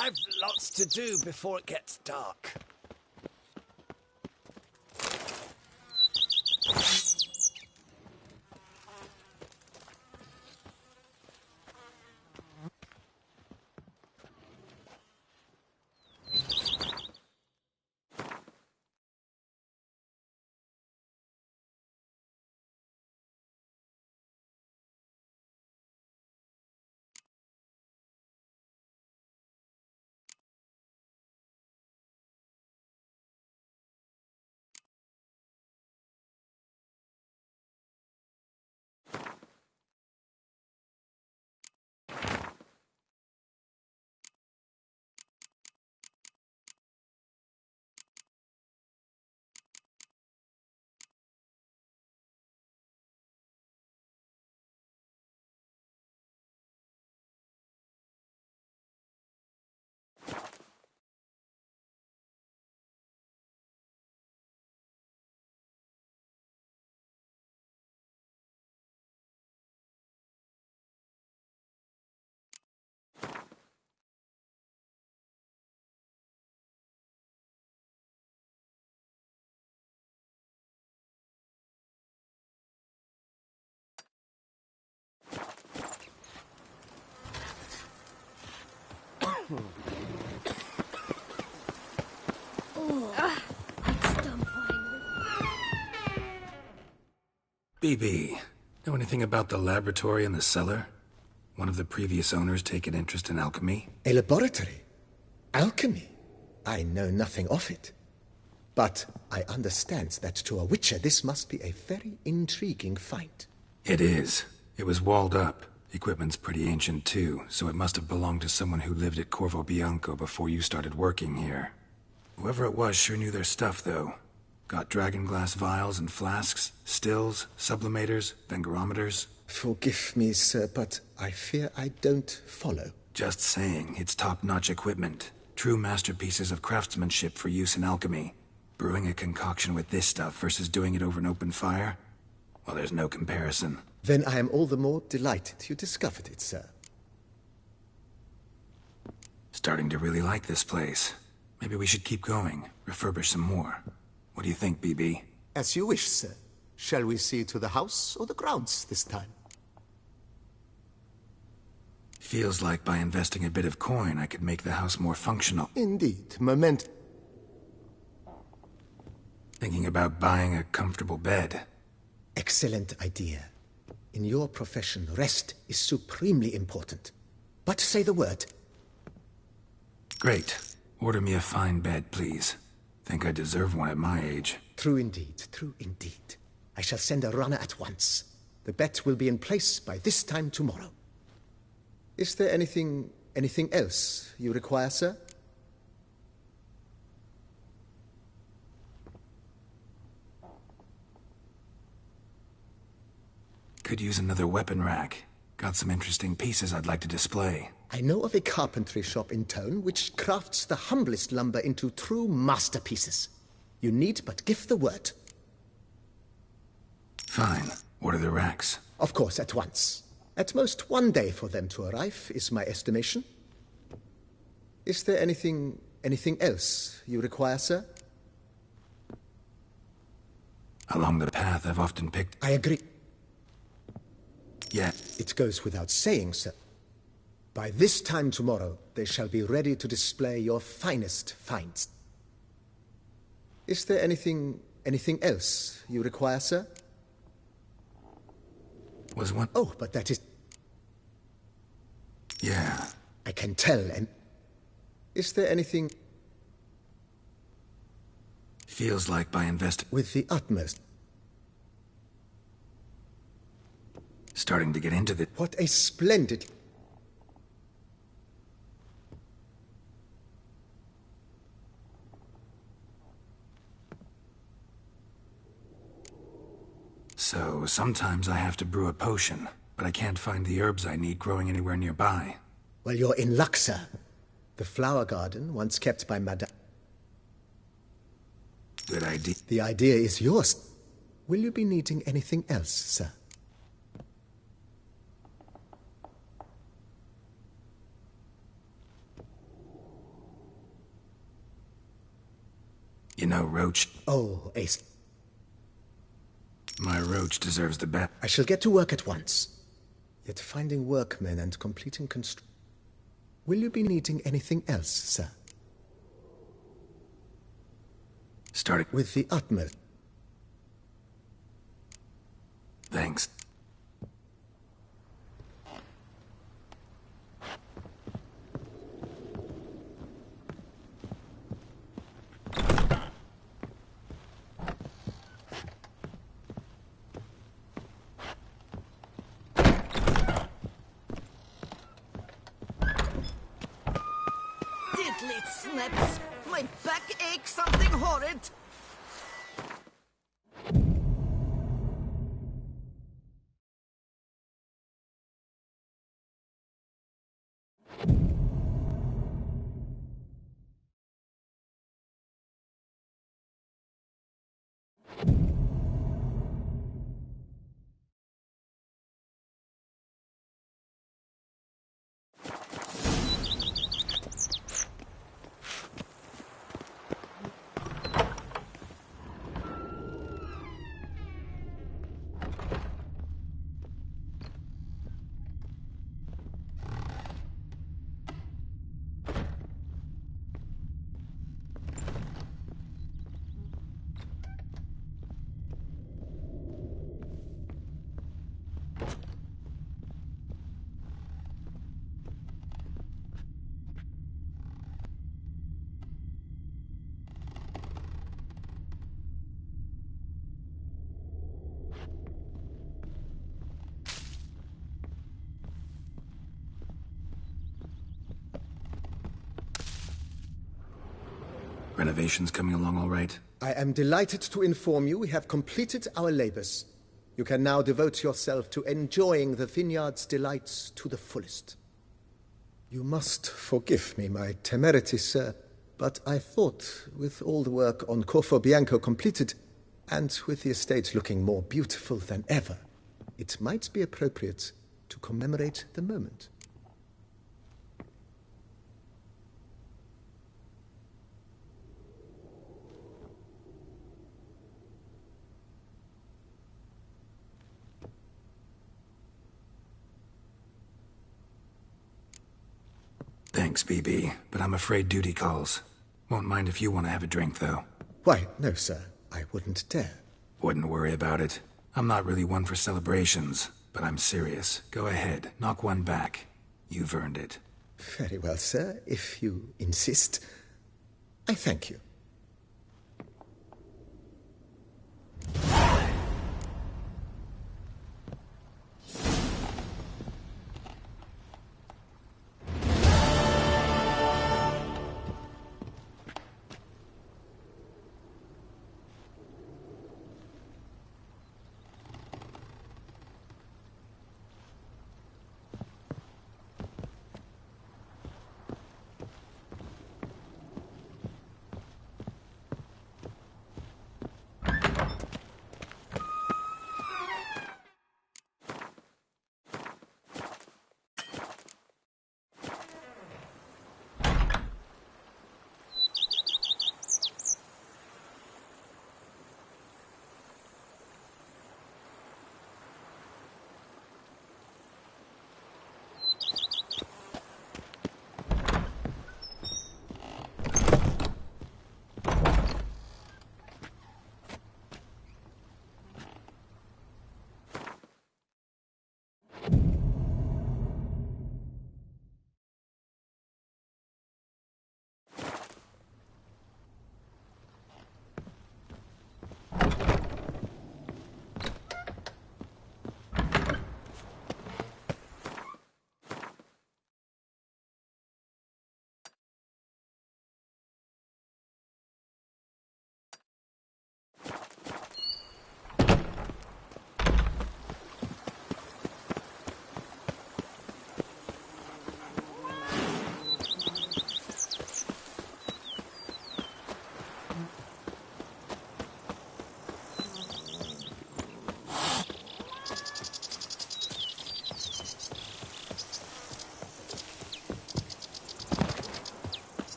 [SPEAKER 13] I've lots to do before it gets dark.
[SPEAKER 1] BB, know anything about the laboratory in the cellar? One of the previous owners take an interest in alchemy?
[SPEAKER 10] A laboratory? Alchemy? I know nothing of it. But I understand that to a witcher this must be a very intriguing find.
[SPEAKER 1] It is. It was walled up. Equipment's pretty ancient too, so it must have belonged to someone who lived at Corvo Bianco before you started working here. Whoever it was sure knew their stuff, though. Got dragonglass vials and flasks, stills, sublimators, vengerometers.
[SPEAKER 10] Forgive me, sir, but I fear I don't follow.
[SPEAKER 1] Just saying, it's top-notch equipment. True masterpieces of craftsmanship for use in alchemy. Brewing a concoction with this stuff versus doing it over an open fire? Well, there's no comparison.
[SPEAKER 10] Then I am all the more delighted you discovered it, sir.
[SPEAKER 1] Starting to really like this place. Maybe we should keep going, refurbish some more. What do you think, BB?
[SPEAKER 10] As you wish, sir. Shall we see to the house or the grounds this time?
[SPEAKER 1] Feels like by investing a bit of coin, I could make the house more functional.
[SPEAKER 10] Indeed.
[SPEAKER 1] Thinking about buying a comfortable bed.
[SPEAKER 10] Excellent idea. In your profession, rest is supremely important. But say the word.
[SPEAKER 1] Great. Order me a fine bed, please. Think I deserve one at my age.
[SPEAKER 10] True indeed, true indeed. I shall send a runner at once. The bet will be in place by this time tomorrow. Is there anything else you require, sir?
[SPEAKER 1] Could use another weapon rack. Got some interesting pieces I'd like to display.
[SPEAKER 10] I know of a carpentry shop in town which crafts the humblest lumber into true masterpieces. You need but give the word.
[SPEAKER 1] Fine. Order the racks.
[SPEAKER 10] Of course, at once. At most 1 day for them to arrive, is my estimation. Is there anything else you require, sir?
[SPEAKER 1] Along the path I've often picked.
[SPEAKER 10] I agree.
[SPEAKER 1] Yeah.
[SPEAKER 10] It goes without saying, sir. By this time tomorrow, they shall be ready to display your finest finds. Is there anything else you require, sir?
[SPEAKER 1] Was one...
[SPEAKER 10] Oh, but that is...
[SPEAKER 1] Yeah.
[SPEAKER 10] I can tell, and... Is there anything...
[SPEAKER 1] Feels like by investing...
[SPEAKER 10] With the utmost...
[SPEAKER 1] Starting to get into the...
[SPEAKER 10] What a splendid...
[SPEAKER 1] So, sometimes I have to brew a potion, but I can't find the herbs I need growing anywhere nearby.
[SPEAKER 10] Well, you're in luck, sir. The flower garden, once kept by Madame...
[SPEAKER 1] Good idea.
[SPEAKER 10] The idea is yours. Will you be needing anything else, sir?
[SPEAKER 1] You know, Roach.
[SPEAKER 10] Oh, Ace.
[SPEAKER 1] My Roach deserves the best.
[SPEAKER 10] I shall get to work at once. Yet finding workmen and completing Will you be needing anything else, sir?
[SPEAKER 1] Starting
[SPEAKER 10] with the utmost.
[SPEAKER 1] Thanks.
[SPEAKER 11] Diddly snips! My back aches something horrid!
[SPEAKER 1] Renovations coming along all right?
[SPEAKER 10] I am delighted to inform you we have completed our labors. You can now devote yourself to enjoying the vineyard's delights to the fullest. You must forgive me my temerity, sir, but I thought, with all the work on Corvo Bianco completed, and with the estate looking more beautiful than ever, it might be appropriate to commemorate the moment.
[SPEAKER 1] Thanks, BB, but I'm afraid duty calls. Won't mind if you want to have a drink, though.
[SPEAKER 10] Why, no, sir. I wouldn't dare.
[SPEAKER 1] Wouldn't worry about it. I'm not really one for celebrations, but I'm serious. Go ahead, knock one back. You've earned it.
[SPEAKER 10] Very well, sir, if you insist. I thank you.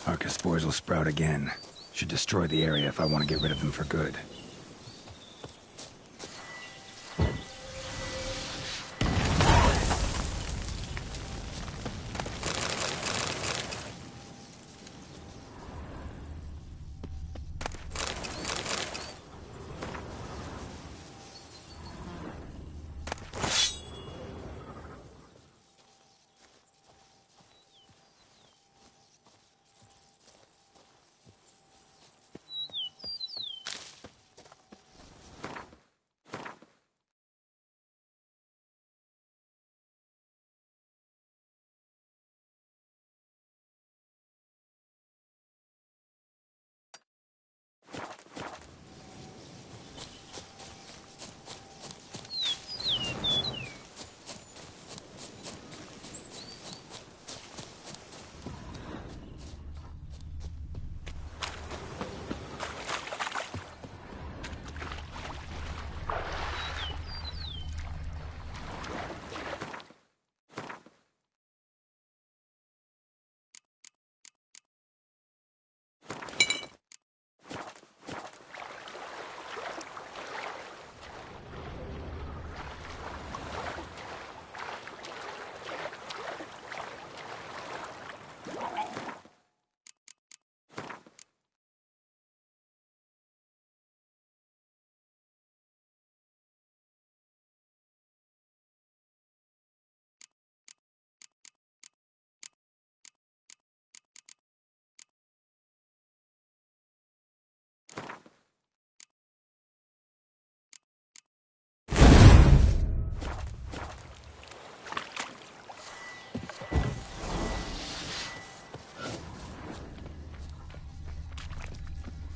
[SPEAKER 1] Archospores will sprout again. Should destroy the area if I want to get rid of them for good.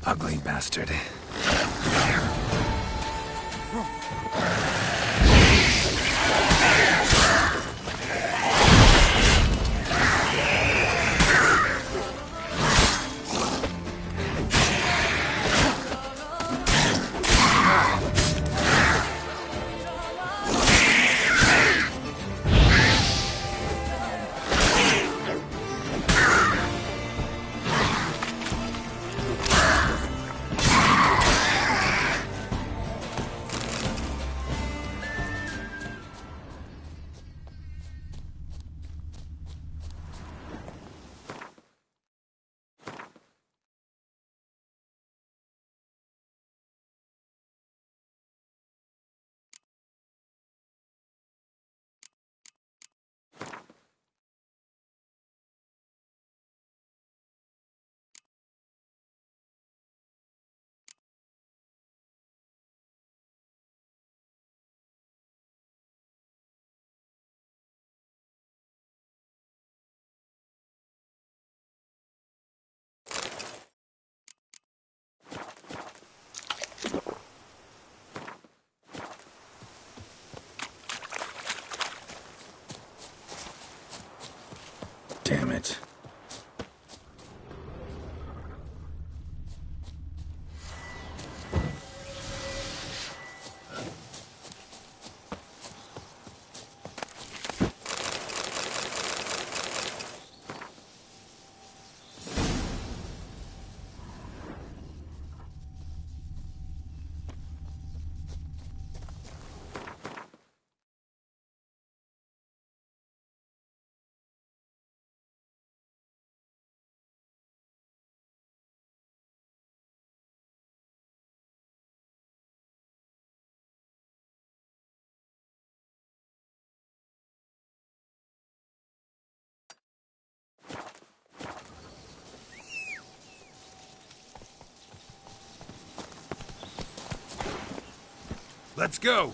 [SPEAKER 1] Ugly bastard. Damn it.
[SPEAKER 8] Let's go!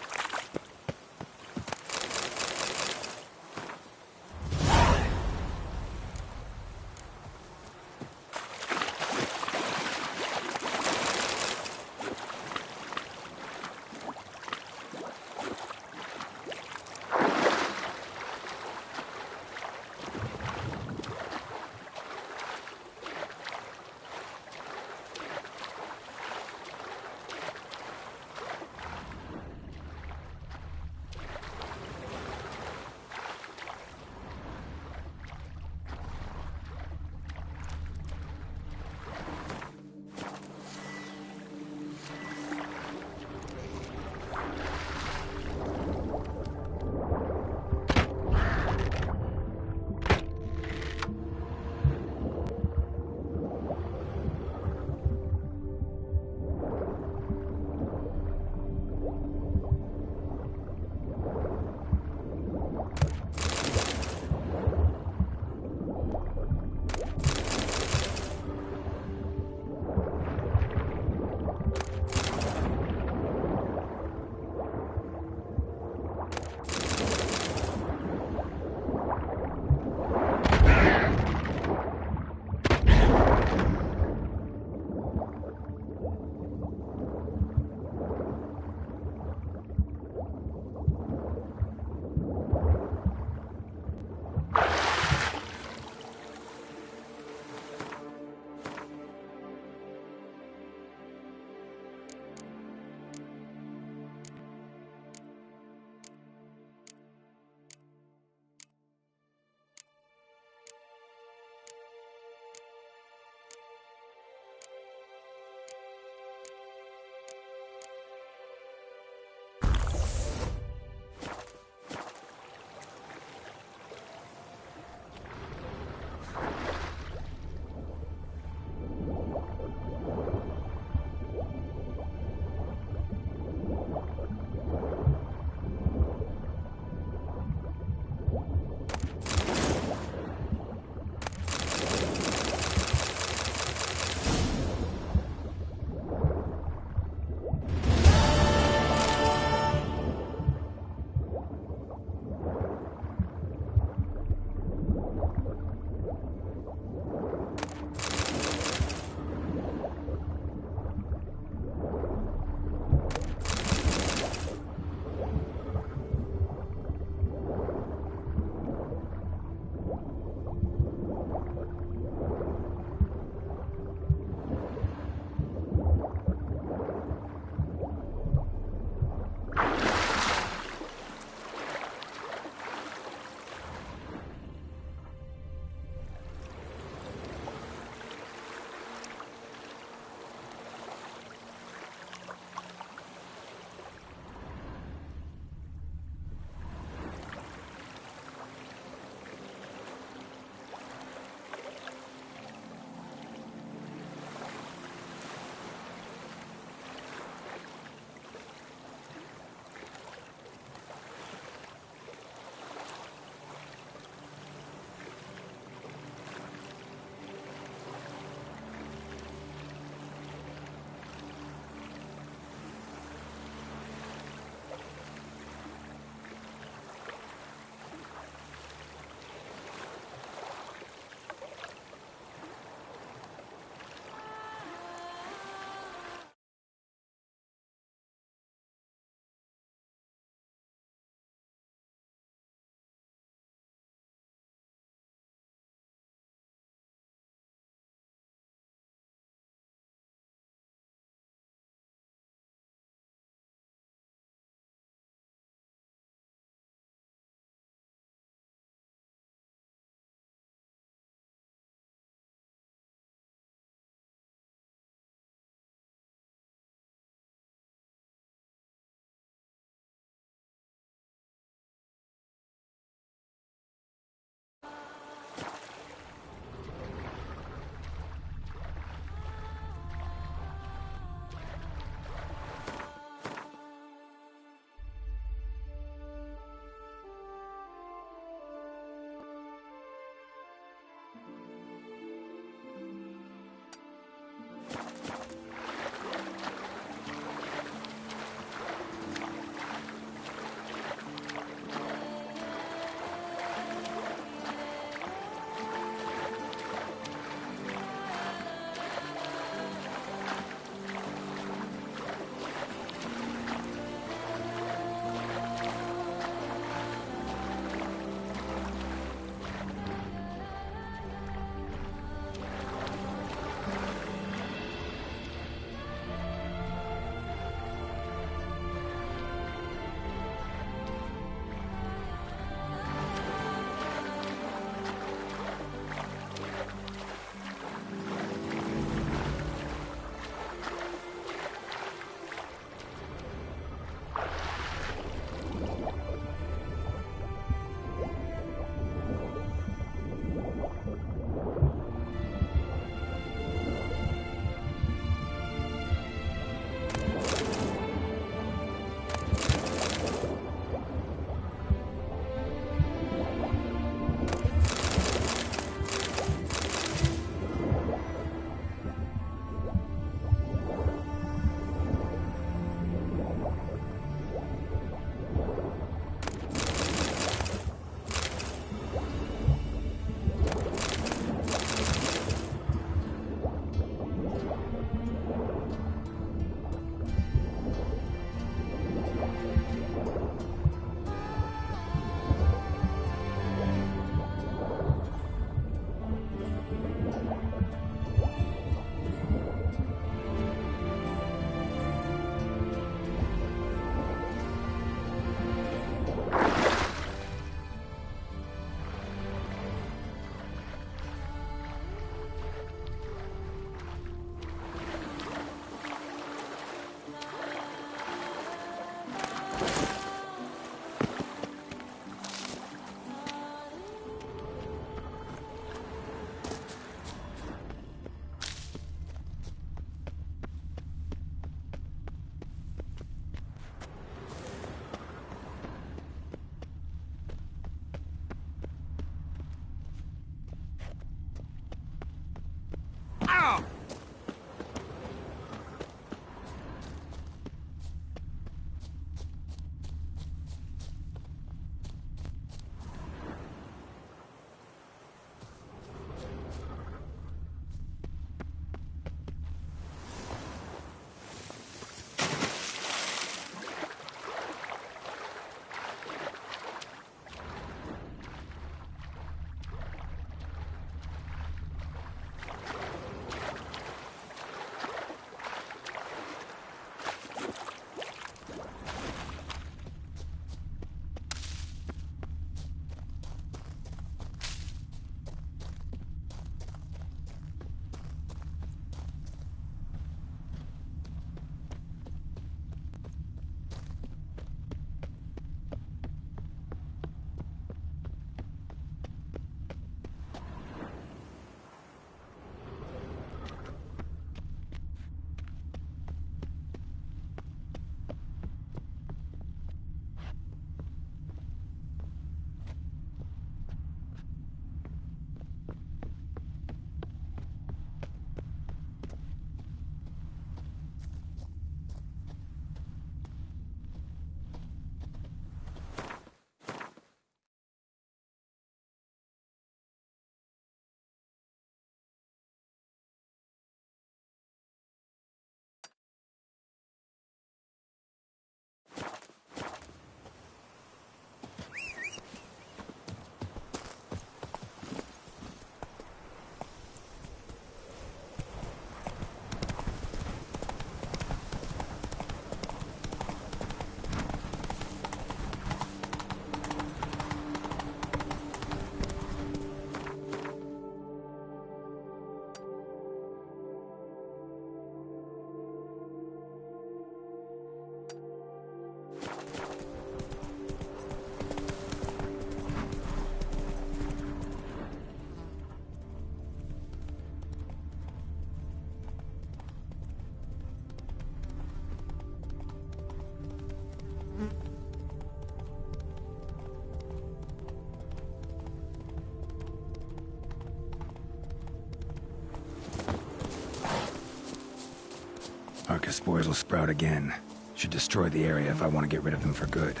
[SPEAKER 1] spores will sprout again. Should destroy the area if I want to get rid of them for good.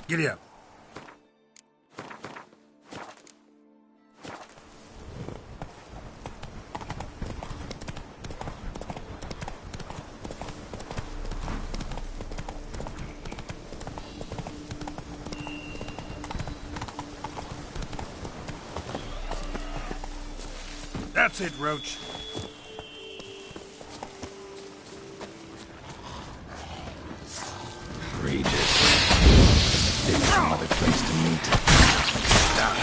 [SPEAKER 1] Giddy up. That's it, Roach. Regis. Maybe some other place to meet. Stop.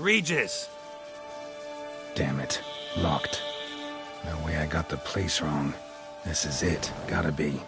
[SPEAKER 1] Regis! Damn it. Locked. No way I got the place wrong. This is it. Gotta be.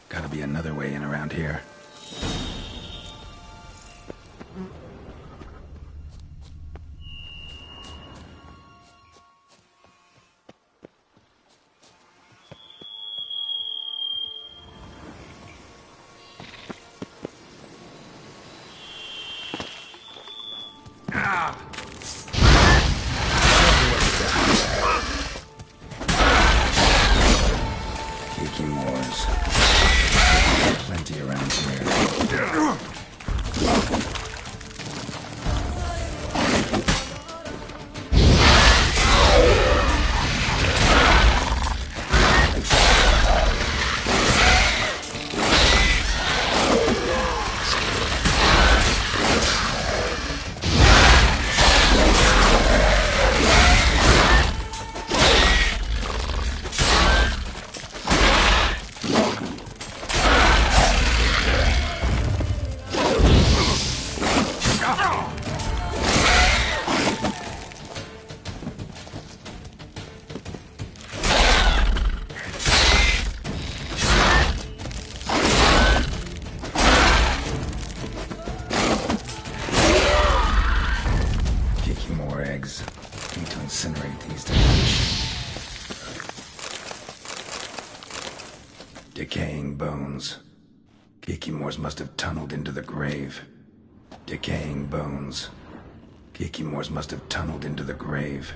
[SPEAKER 1] Gotta be another way in around here. Kiki Moors. Plenty around here. Need to incinerate these to decaying bones. Kikimors must have tunneled into the grave. Decaying bones. Kikimors must have tunneled into the grave.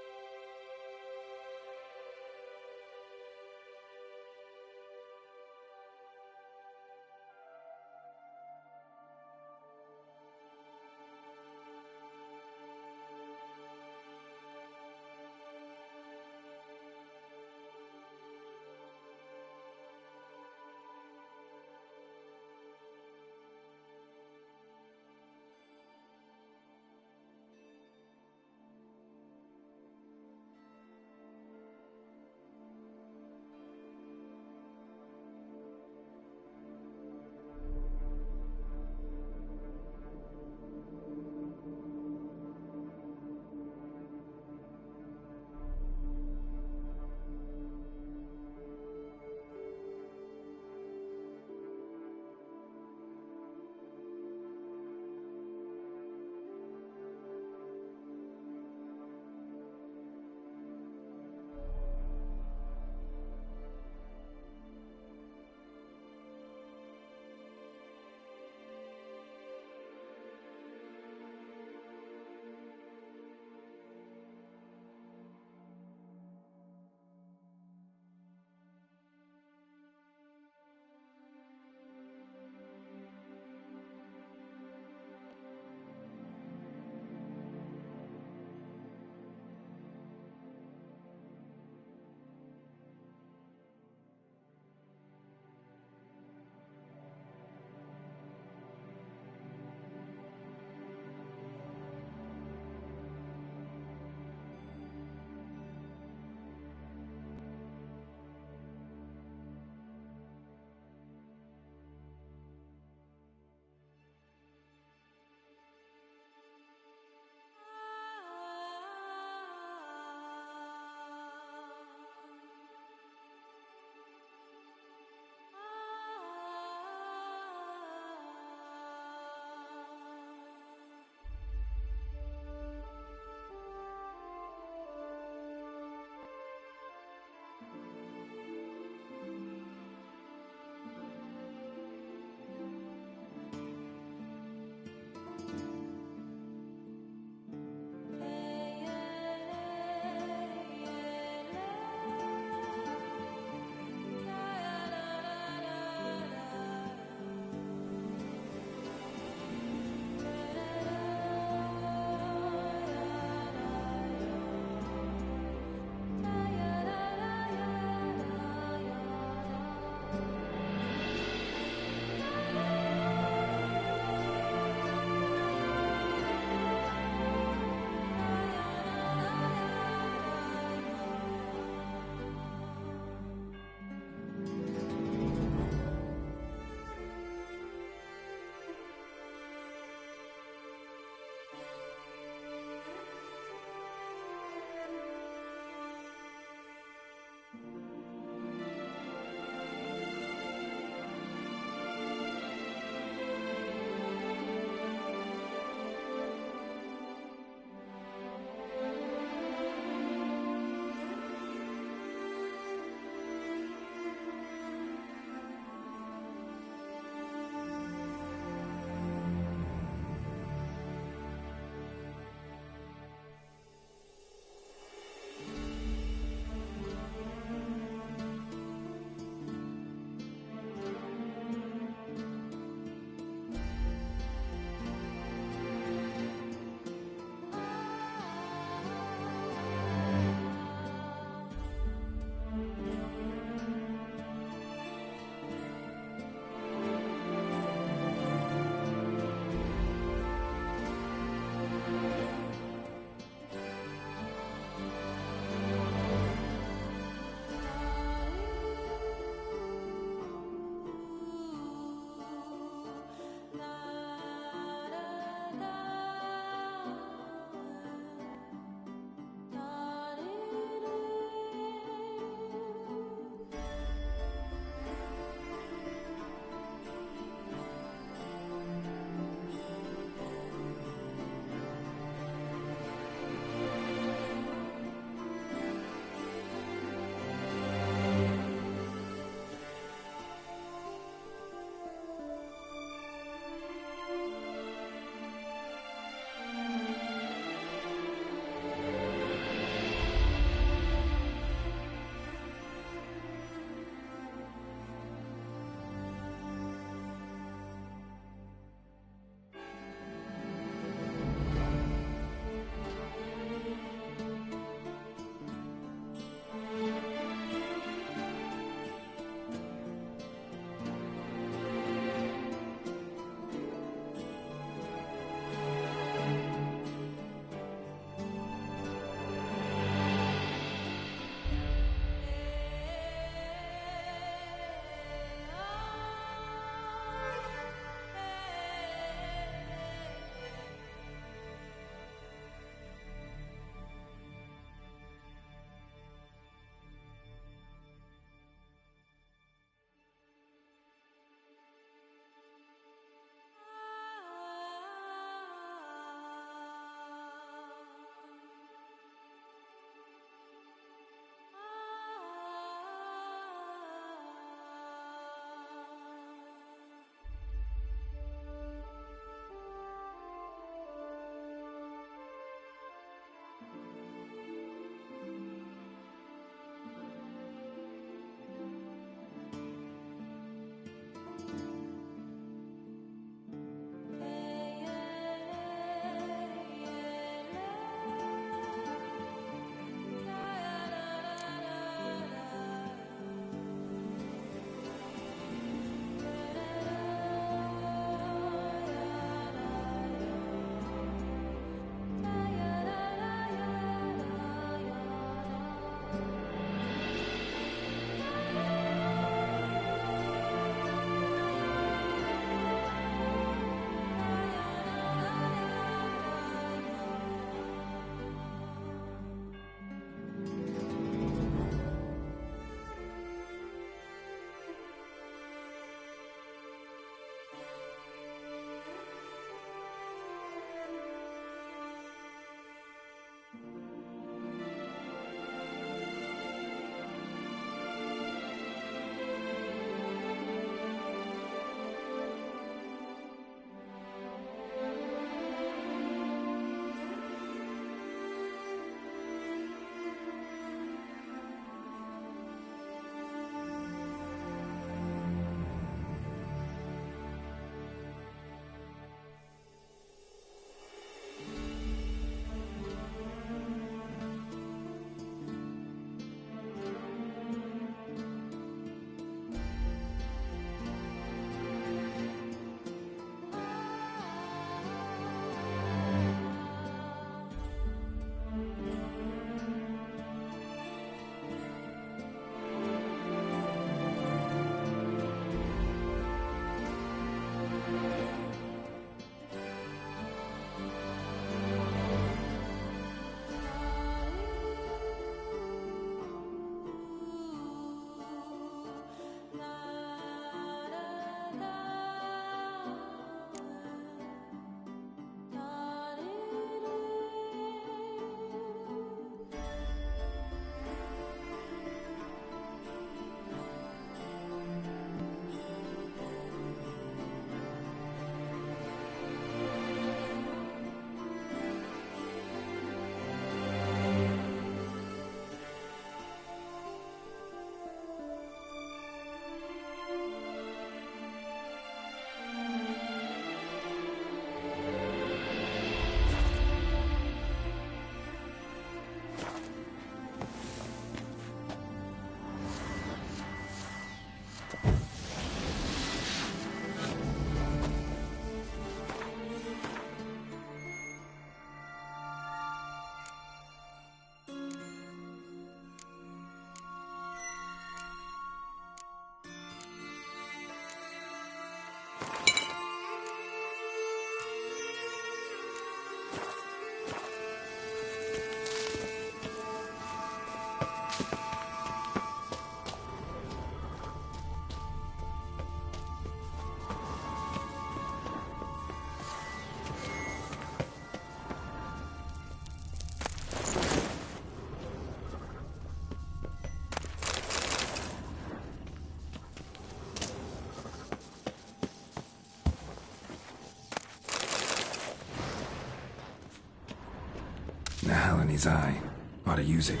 [SPEAKER 1] Nahalani's eye. Ought to use it.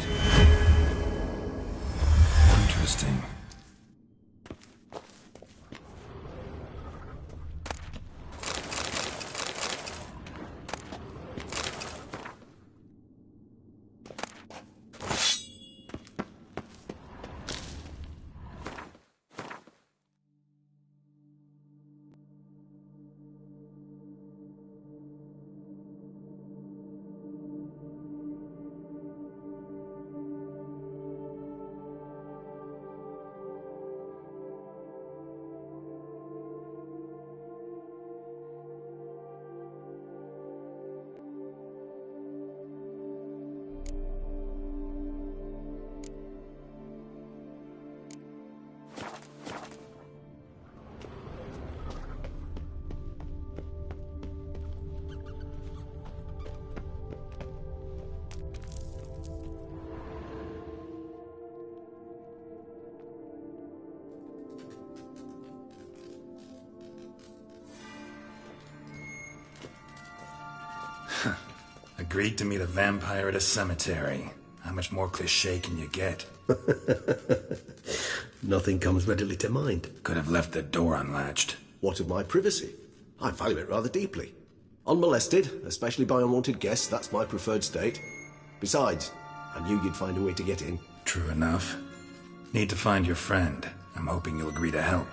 [SPEAKER 1] Interesting. Agreed to meet a vampire at a cemetery. How much more cliché can you get?
[SPEAKER 3] Nothing comes readily to mind.
[SPEAKER 1] Could have left the door unlatched.
[SPEAKER 3] What of my privacy? I value it rather deeply. Unmolested, especially by unwanted guests, that's my preferred state. Besides, I knew you'd find a way to get in.
[SPEAKER 1] True enough. Need to find your friend. I'm hoping you'll agree to help.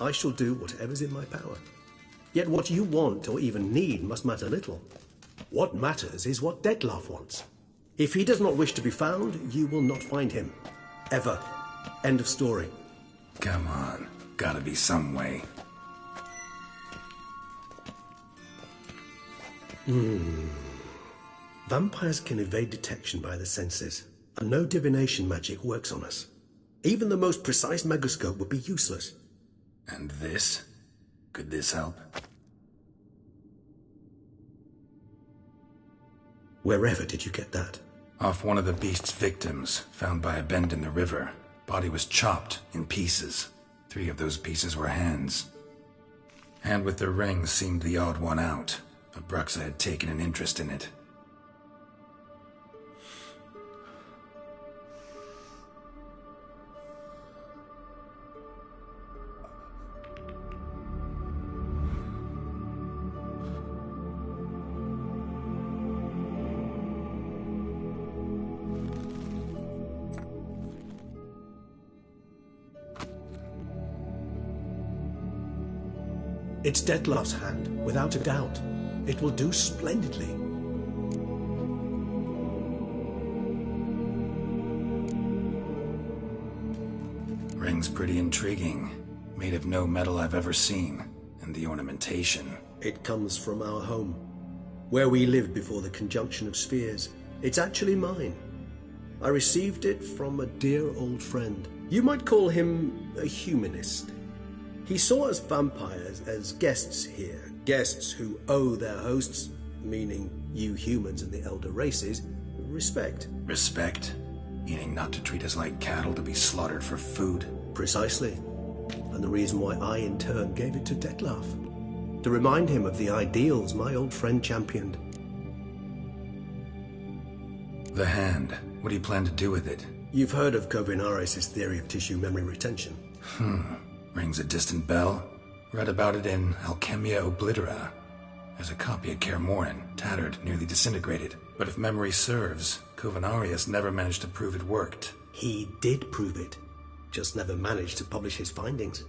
[SPEAKER 3] I shall do whatever's in my power. Yet what you want or even need must matter little. What matters is what Dettlaff wants. If he does not wish to be found, you will not find him. Ever. End of story.
[SPEAKER 1] Come on. Gotta be some way.
[SPEAKER 3] Vampires can evade detection by the senses, and no divination magic works on us. Even the most precise megascope would be useless.
[SPEAKER 1] And this? Could this help?
[SPEAKER 3] Wherever did you get that?
[SPEAKER 1] Off one of the beast's victims, found by a bend in the river. Body was chopped in pieces. 3 of those pieces were hands. Hand with the ring seemed the odd one out, but Bruxa had taken an interest in it.
[SPEAKER 3] It's Dettlaff's hand, without a doubt. It will do splendidly.
[SPEAKER 1] Ring's pretty intriguing. Made of no metal I've ever seen. And the ornamentation.
[SPEAKER 3] It comes from our home, where we lived before the conjunction of spheres. It's actually mine. I received it from a dear old friend. You might call him a humanist. He saw us vampires as guests here, guests who owe their hosts, meaning you humans and the elder races, respect.
[SPEAKER 1] Respect? Meaning not to treat us like cattle to be slaughtered for food?
[SPEAKER 3] Precisely. And the reason why I in turn gave it to Dettlaff. To remind him of the ideals my old friend championed.
[SPEAKER 1] The hand. What do you plan to do with it?
[SPEAKER 3] You've heard of Kovinaris' theory of tissue memory retention.
[SPEAKER 1] Rings a distant bell. Read about it in Alchemia Oblitera. There's a copy at Kaer Morhen, tattered, nearly disintegrated. But if memory serves, Kovinaris never managed to prove it worked.
[SPEAKER 3] He did prove it, just never managed to publish his findings.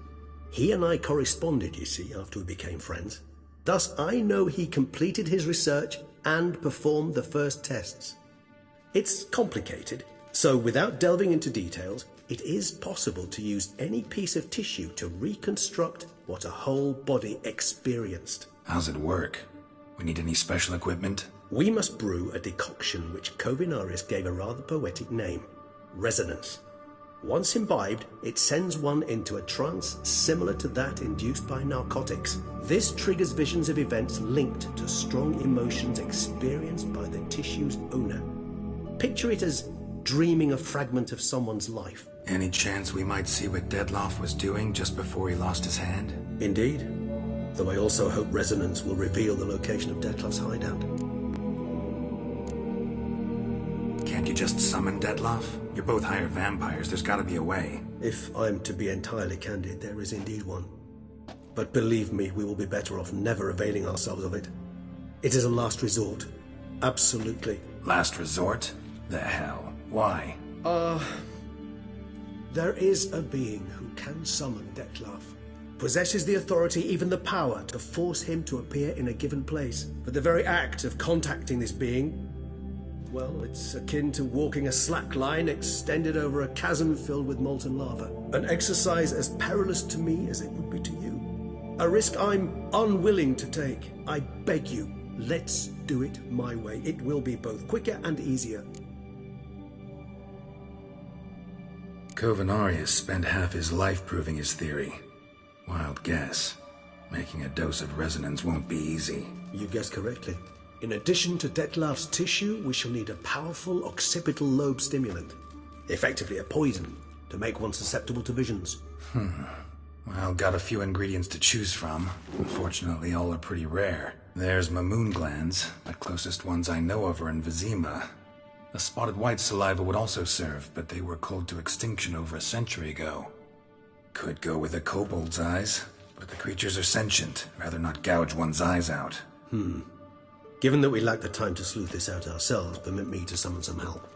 [SPEAKER 3] He and I corresponded, you see, after we became friends. Thus, I know he completed his research and performed the first tests. It's complicated, so without delving into details, it is possible to use any piece of tissue to reconstruct what a whole body experienced.
[SPEAKER 1] How's it work? We need any special equipment?
[SPEAKER 3] We must brew a decoction which Kovinaris gave a rather poetic name, resonance. Once imbibed, it sends one into a trance similar to that induced by narcotics. This triggers visions of events linked to strong emotions experienced by the tissue's owner. Picture it as dreaming a fragment of someone's life.
[SPEAKER 1] Any chance we might see what Dettlaff was doing just before he lost his hand?
[SPEAKER 3] Indeed. Though I also hope resonance will reveal the location of Dettlaff's hideout.
[SPEAKER 1] Can't you just summon Detloff? You're both hired vampires, there's gotta be a way.
[SPEAKER 3] If I'm to be entirely candid, there is indeed one. But believe me, we will be better off never availing ourselves of it. It is a last resort. Absolutely.
[SPEAKER 1] Last resort? The hell? Why?
[SPEAKER 3] There is a being who can summon Detlaff. Possesses the authority, even the power, to force him to appear in a given place. But the very act of contacting this being, well, it's akin to walking a slack line extended over a chasm filled with molten lava. An exercise as perilous to me as it would be to you. A risk I'm unwilling to take. I beg you, let's do it my way. It will be both quicker and easier.
[SPEAKER 1] Kovenarius spent half his life proving his theory. Wild guess. Making a dose of resonance won't be easy.
[SPEAKER 3] You guessed correctly. In addition to Detlaff's tissue, we shall need a powerful occipital lobe stimulant. Effectively a poison, to make one susceptible to visions.
[SPEAKER 1] Well, got a few ingredients to choose from. Unfortunately, all are pretty rare. There's Mamoon glands. The closest ones I know of are in Vizima. A spotted white saliva would also serve, but they were culled to extinction over a century ago. Could go with a kobold's eyes, but the creatures are sentient. Rather not gouge one's eyes out.
[SPEAKER 3] Given that we lack the time to sleuth this out ourselves, permit me to summon some help.